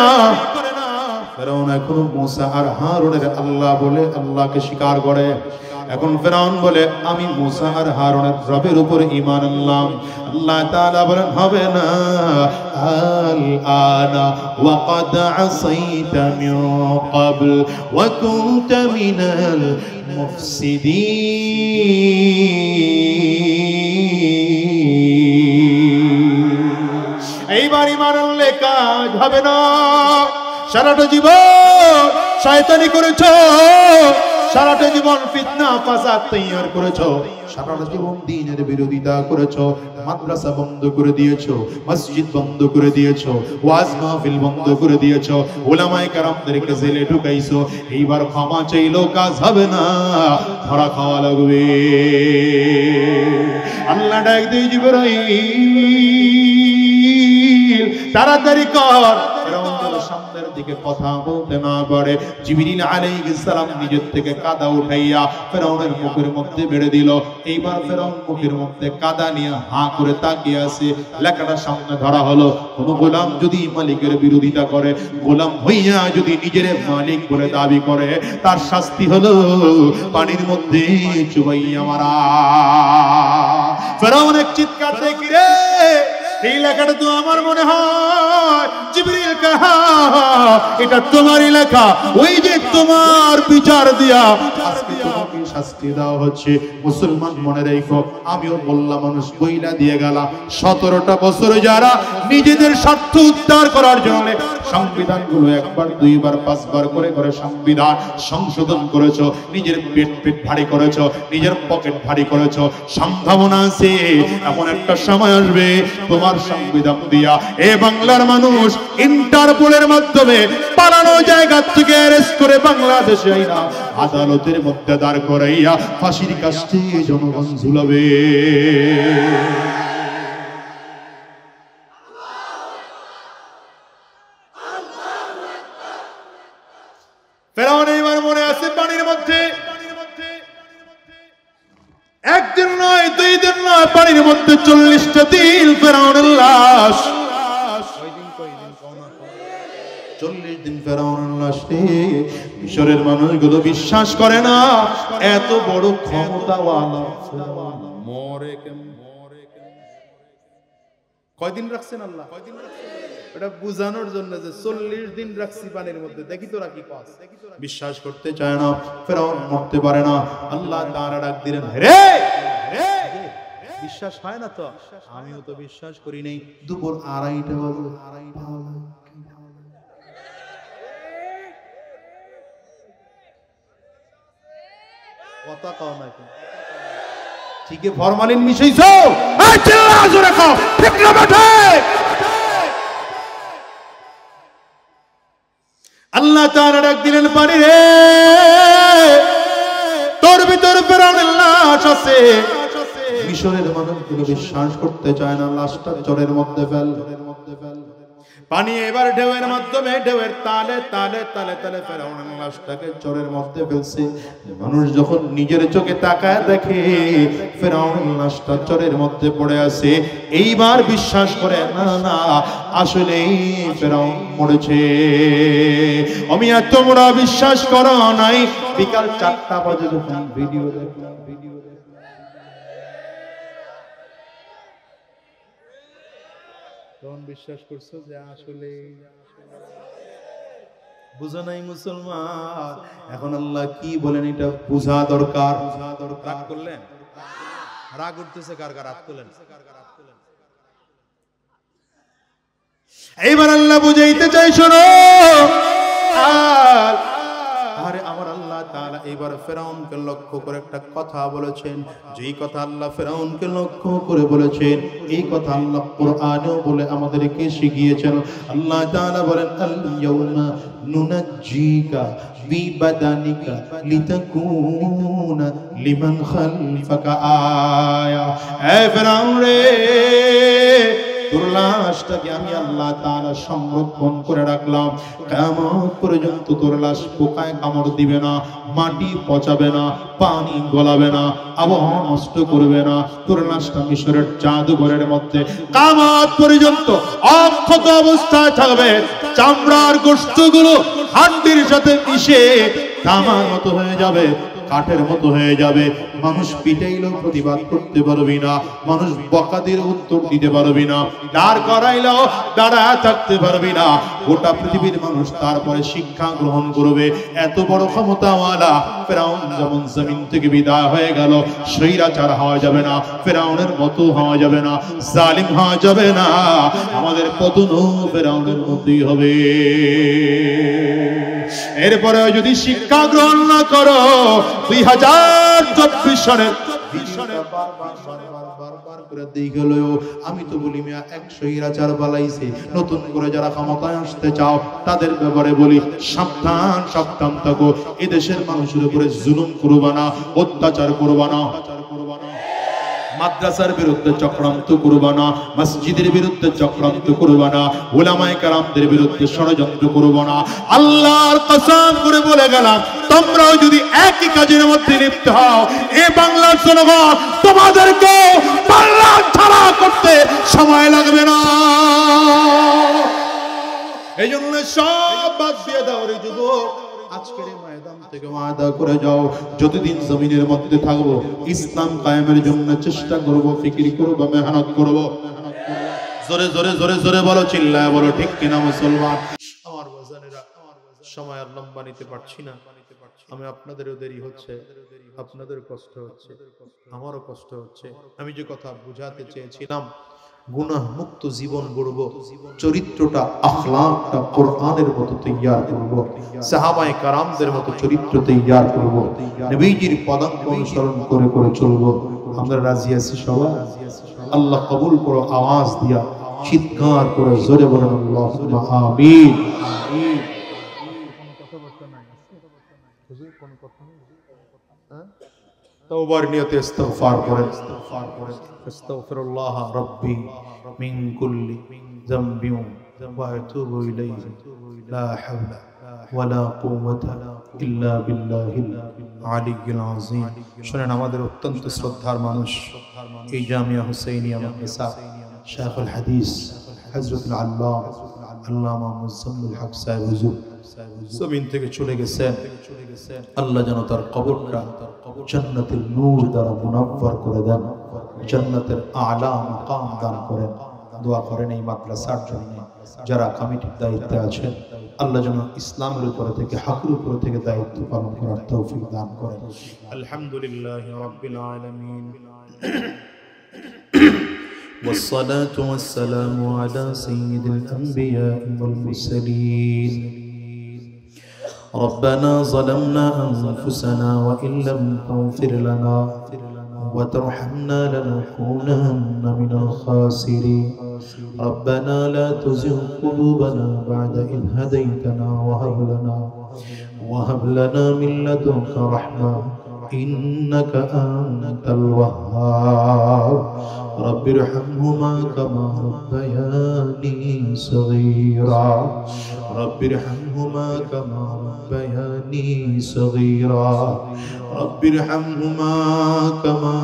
ফেরাউন এখনো মুসা আর হারুনের আল্লাহ বলে আল্লাহকে স্বীকার করে। এখন ফেরাউন বলে আমি মুসা আর হারুনের রবের উপরে ঈমান আনলাম। আল্লাহ তাআলা বলেন হবে না, আল আনা ওয়া ক্বাদ আসাইতা মিন ক্বাবল ওয়া কুনতা মিনাল মুফসিদিন। এইবার ঈমান আনলে কাজ হবে না। সারাটা জীবন শয়তানি করেছো, সারাটা জীবন ফিতনা ফাসাদ তৈয়ার করেছো, সারাটা জীবন দ্বীনের বিরোধিতা করেছো, মাদ্রাসা বন্ধ করে দিয়েছো, মসজিদ বন্ধ করে দিয়েছো, ওয়াজ মাহফিল বন্ধ করে দিয়েছো, উলামায়ে কেরামদেরকে জেলে ঢুকাইছো। এইবার ক্ষমা চাইলেও কাজ হবে না, ধরা খাওয়া লাগবে। আল্লাহ ডাক দিয়ে জিবরাইল তাড়াতাড়ি কর। ফেরাউন সামনের দিকে কথা বলতে না পারে, জিবরিল আলাইহিস সালাম নিজের থেকে কাদা উঠাইয়া ফেরাউনের মুখের মধ্যে মেরে দিল। এইবার ফেরাউন মুখের মধ্যে কাদা নিয়ে হাঁ করে তাকিয়ে আছে। লেখাটা সামনে ধরা হলো, কোন গোলাম যদি মালিকের বিরোধিতা করে, গোলাম হইয়া যদি নিজের মালিক বলে দাবি করে, তার শাস্তি হলো পানির মধ্যে চুবাইয়া মারা। ফেরাউন এক চিৎকার দিয়ে কি রে, এই লেখাটা তো আমার মনে হয় জিবরিল কাহা, এটা তোমারই লেখা। ওই যে তোমার বিচার দিয়া আজকে তোমাকে শাস্তি দেওয়া হচ্ছে। মুসলমান মনে রেখো, আমিও মোল্লা মানুষ বইলা দিয়ে গেলাম। 17টা বছর যারা নিজেদের স্বার্থ উদ্ধার করার জন্য সংবিধানগুলো একবার দুইবার পাঁচবার করে করে সংবিধান সংশোধন করেছো, নিজের পেট ভারী করেছো, নিজের পকেট ভারী করেছো। সম্ভাবনা আছে এমন একটা সময় আসবে তোমার সংবিধান দিয়া এ বাংলার মানুষ ইন্টারপোলের মাধ্যমে পালানো জায়গা থেকে অ্যারেস্ট করে বাংলাদেশে আইনা আদালতের মধ্যে দাঁড় করাইয়া ফাঁসির কাস্টে জনগণ ঝুলাবে। ফেরাউন এবার মনে আছে পানির মধ্যে, একদিন নয় দুই দিন নয়, পানির মধ্যে 40টা দিন ফেরাউনের লাশ। 40 দিন ফেরাউনের লাশ। মিশরের মানুষগুলো বিশ্বাস করে না এত বড় ক্ষমতাওয়ালা মরে কেমন। কয়দিন রাখছেন আল্লাহ? এটা বুঝানোর জন্য যে 40 দিন রাখছি পানির মধ্যে, দেখি তোরা কি পাস। বিশ্বাস করতে চায় না, ফেরাউন মরতে পারে না। আল্লাহ তাআলা ডাক দিলেন, রে বিশ্বাস হয় না তো? আমিও তো বিশ্বাস করি নাই। দুপুর 2:30 বাজে, কথা কও না কি? ঠিক ফরমালিন মিশাইছো? এই চিল্লা জোরে কও, ঠিক না বেঠে? আল্লাহ তাআলা ডাক দিলেন, পানি রে তোর ভিতর ফেরাউনের লাশ আছে। মিশরের মানুষগুলো বিশ্বাস করতে চায় না, লাশটা চরের মধ্যে ফেল। পানি এবার ঢেউয়ের মাধ্যমে ঢেউয়ের তালে তালে তালে তালে ফেরাউনের লাশটাকে চরের মধ্যে ফেলছে। মানুষ যখন নিজের চোখে তাকায় দেখে ফেরাউনের লাশটা চরের মধ্যে পড়ে আছে, এইবার বিশ্বাস করে না না আসলেই ফেরাউন মরেছে। আমি আর তোমরা বিশ্বাস করো নাই? বিকাল 4টা বাজে যখন ভিডিও দেখলাম, তখন বিশ্বাস করছো যে আসলে বুঝো নাই মুসলমান। এখন আল্লাহ কি বলেন এটা বুঝা দরকার। রাগ করলেন? রাগ উঠতেছে কার কার? হাত তোলেন। এইবার আল্লাহ বুঝাইতে চাই, শোনো। আরে আমার আল্লাহ তাআলা এবার ফেরাউনকে লক্ষ্য করে একটা কথা বলেছেন। যেই কথা আল্লাহ ফেরাউনকে লক্ষ্য করে বলেছেন, এই কথা আল্লাহ কোরআনেও বলে আমাদেরকে শিখিয়েছেন। আল্লাহ তাআলা বলেন, আল ইয়াউমা নুনাজ্জিকা বিবাদানিকা লিতাকুনা লিমান খালফাকা আয়া। এ ফেরাউন রে, তোর লাশটাকে আমি আল্লাহ তাআলা সংরক্ষণ করে রাখলাম। কিয়ামত পর্যন্ত তোর লাশ পোকায় কামড় দিবে না, মাটি পচাবে না, পানি গলাবে না, আবহাওয়া নষ্ট করবে না। তোর লাশটা মিশরের জাদুঘরের মধ্যে কিয়ামত পর্যন্ত অক্ষত অবস্থায় থাকবে। চামড়ার গোশতগুলো হান্ডির সাথে মিশে তামার মতো হয়ে যাবে, কাঠের মতো হয়ে যাবে। মানুষ পিটাইলেও প্রতিবাদ করতে পারবি না, মানুষ বকাদের উত্তর দিতে পারবি না, দাঁড় করাইলেও দাঁড়ায় থাকতে পারবি না। গোটা পৃথিবীর মানুষ তারপরে শিক্ষা গ্রহণ করবে। এত বড় ক্ষমতাওয়ালা ফেরাউন যেমন জমিন থেকে বিদায় হয়ে গেল, স্বৈরাচার হওয়া যাবে না, ফেরাউনের মতো হওয়া যাবে না, জালিম হওয়া যাবে না। আমাদের পতনও ফেরাউনের মতোই হবে। এরপরে যদি শিক্ষা গ্রহণ না করো, 2024 সালের আমি তো বলি মিয়া, 100 বালাইছে। নতুন করে যারা ক্ষমতায় আসতে চাও তাদের ব্যাপারে বলি, সাবধান সাবধান থাকো। এদেশের মানুষের উপরে জুলুম করবা না, অত্যাচার করবা না, মাদ্রাসার বিরুদ্ধে চক্রান্ত করবা না, মসজিদের বিরুদ্ধে চক্রান্ত করবা না, উলামায়ে কেরামদের বিরুদ্ধে ষড়যন্ত্র করবা না। আল্লাহর কসম করে বলে গেলাম, তোমরাও যদি একই কাজের মধ্যে লিপ্ত হও, এই বাংলার জনগণ তোমাদেরকে বাংলা ছাড়া করতে সময় লাগবে না। এই জন্য সব বাদ দিয়ে দাও রে যুবক, আজকের ময়দান থেকে ওয়াদা করে যাও, যতদিন জমিনের মধ্যে থাকবো ইসলাম কায়েমের জন্য চেষ্টা করব, ফিকির করব, মেহনত করব। জোরে জোরে জোরে জোরে বলো, চিল্লায় বলো, ঠিক কিনা মুসলমান? আমার বাজানেরা, সময় আর লম্বা নিতে পারছি না। আমি আপনাদেরও দেরি হচ্ছে, আপনাদের কষ্ট হচ্ছে, আমারও কষ্ট হচ্ছে। আমি যে কথা বুঝাতে চেয়েছিলাম, গুনাহ মুক্ত জীবন গড়ব, চরিত্রটা আখলাকটা কোরআনের মতো তৈয়ার করব, সাহাবায়ে কেরামদের মতো চরিত্র তৈয়ার করব, নবীজির পদাঙ্ক অনুসরণ করে করে চলব। আমরা রাজি আছি সবাই? আল্লাহ কবুল করো। আওয়াজ দিয়া চিৎকার করে জোরে বলেন আল্লাহুম্মা আমিন। তওবার নিয়তে ইস্তিগফার করেন। আস্তাগফিরুল্লাহ রাব্বি মিন কুল্লি যামবিন ওয়া আতুবু ইলাইহি লা হাওলা ওয়ালা কুওয়াতা ইল্লা বিল্লাহিল আলিয়্যিল আযীম। শুনেন, আমাদের অত্যন্ত শ্রদ্ধার মানুষ, এই জামিয়া হুসাইনিয়া মাদ্রাসা শাইখুল হাদিস হযরতুল আল্লামা মুজাম্মিল হক সাহেব হুজুর জমিন থেকে চলে গেছেন। আল্লাহ যেন তার কবরটা জান্নাতের নূর দ্বারা মুনাব্বর করে দেন, জান্নাতের আলা মাকাম দান করেন। দোয়া করেন এই মাদ্রাসার জন্য, যারা কমিটির দায়িত্বে আছেন। আল্লাহ যেন ইসলামের উপর থেকে, হকের উপর থেকে দায়িত্ব পালন করার তৌফিক দান করেন। আলহামদুলিল্লাহি রাব্বিল আলামিন। والصلاة والسلام على سيد الأنبياء والمرسلين. ربنا ظلمنا أنفسنا وإن لم تغفر لنا وترحمنا لنكونن من الخاسرين. ربنا لا تزغ قلوبنا بعد إذ هديتنا وهب لنا من لدنك رحمة إنك أنت الوهاب. رب ارحمهما كما ربياني صغيرا. رب ارحمهما كما ربياني صغيرا. رب ارحمهما كما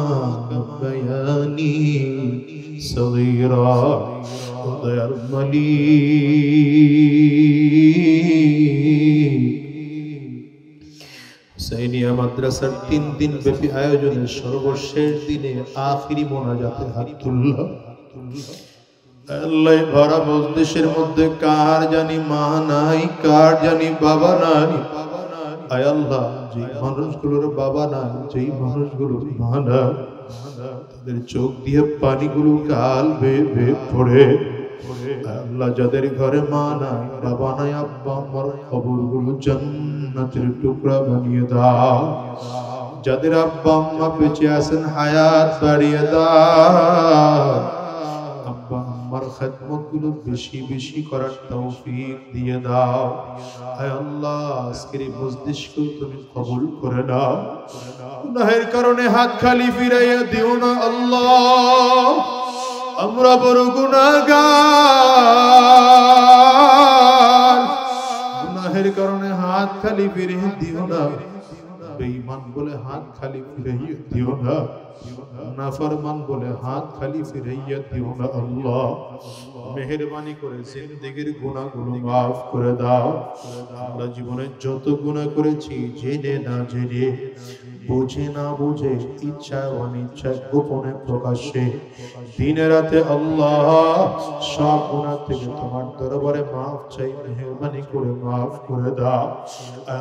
ربياني صغيرا. দয়ার মালিক, হুসাইনিয়া মাদ্রাসার 3 দিন ব্যাপী আয়োজনের সর্বশেষ দিনে আখিরি মোনাজাতে হাত তুললাম। আল্লাহ ভরা মজলিসের মধ্যে কার জানি মা নাই, কার জানি বাবা নাই। আয় আল্লাহ, যে মানুষগুলোর বাবা নাই, যেই মানুষগুলোর মা নাই, তাদের চোখ দিয়ে পানিগুলো কাল বেয়ে বেয়ে পড়ে। আল্লাহ, যাদের ঘরে মা নাই, বাবা নাই, আব্বা আম্মার কবরগুলো জান্নাতের টুকরা বানিয়ে দাও। যাদের আব্বা আম্মা বেঁচে আছেন, হায়াত বাড়িয়ে দাও। আব্বা আম্মার খেদমতগুলো বেশি বেশি করার তৌফিক দিয়ে দাও। হায় আল্লাহ, আজকের এই মজলিসকে তুমি কবুল করে নাও। গুনাহের কারণে হাত খালি ফিরাইয়া দিও না আল্লাহ। আমরা বড় গুনাহগার, গুনাহের কারণে হাত খালি ফিরিয়ে দিও না। বেঈমান বলে হাত খালি ফিরাইয়া দিও না, নাফরমান বলে হাত খালি ফিরাইয়া দিও না আল্লাহ। মেহেরবানি করে জিন্দেগীর গুনাহগুলো মাফ করে দাও। আমরা জীবনে যত গুনাহ করেছি, জেনে না জেনে, বুঝে না বুঝে, ইচ্ছা অনিচ্ছা, গোপনে প্রকাশ্যে, দিনে রাতে, আল্লাহ সব গুনাহ থেকে তোমার দরবারে মাফ চাই, মেহেরবানি করে মাফ করে দাও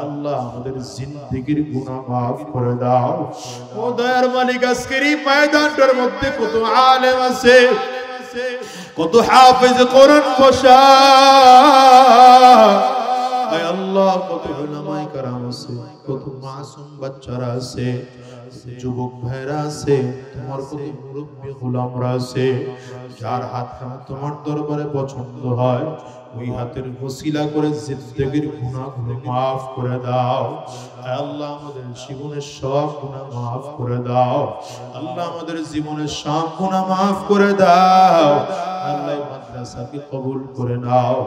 আল্লাহ। আমাদের জিন্দেগীর গুনাহ মাফ করে দাও। ও দয়ার মালিক, আজকের এই ময়দানটার মধ্যে কত আলেম আছে, কত হাফেজ কোরআন বসা, আয় আল্লাহ কত উলামায়ে কেরাম আছে, কত মাসুম বাচ্চারা আছে, যুবক ভাইরা আছে, তোমার কত মুরব্বী গোলামরা আছে, যার হাতখানা তোমার দরবারে পছন্দ হয়, ওই হাতের ওসিলা করে জিন্দেগীর গুনাহগুলো মাফ করে দাও আল্লাহ। আমাদের জীবনের সব গুনাহ মাফ করে দাও আল্লাহ। আমাদের জীবনের সব গুনাহ মাফ করে দাও আল্লাহ। মাদ্রাসাকে কবুল করে নাও,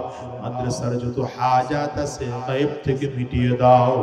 মাদ্রাসার যত হাজাত আছে গায়েব থেকে মিটিয়ে দাও।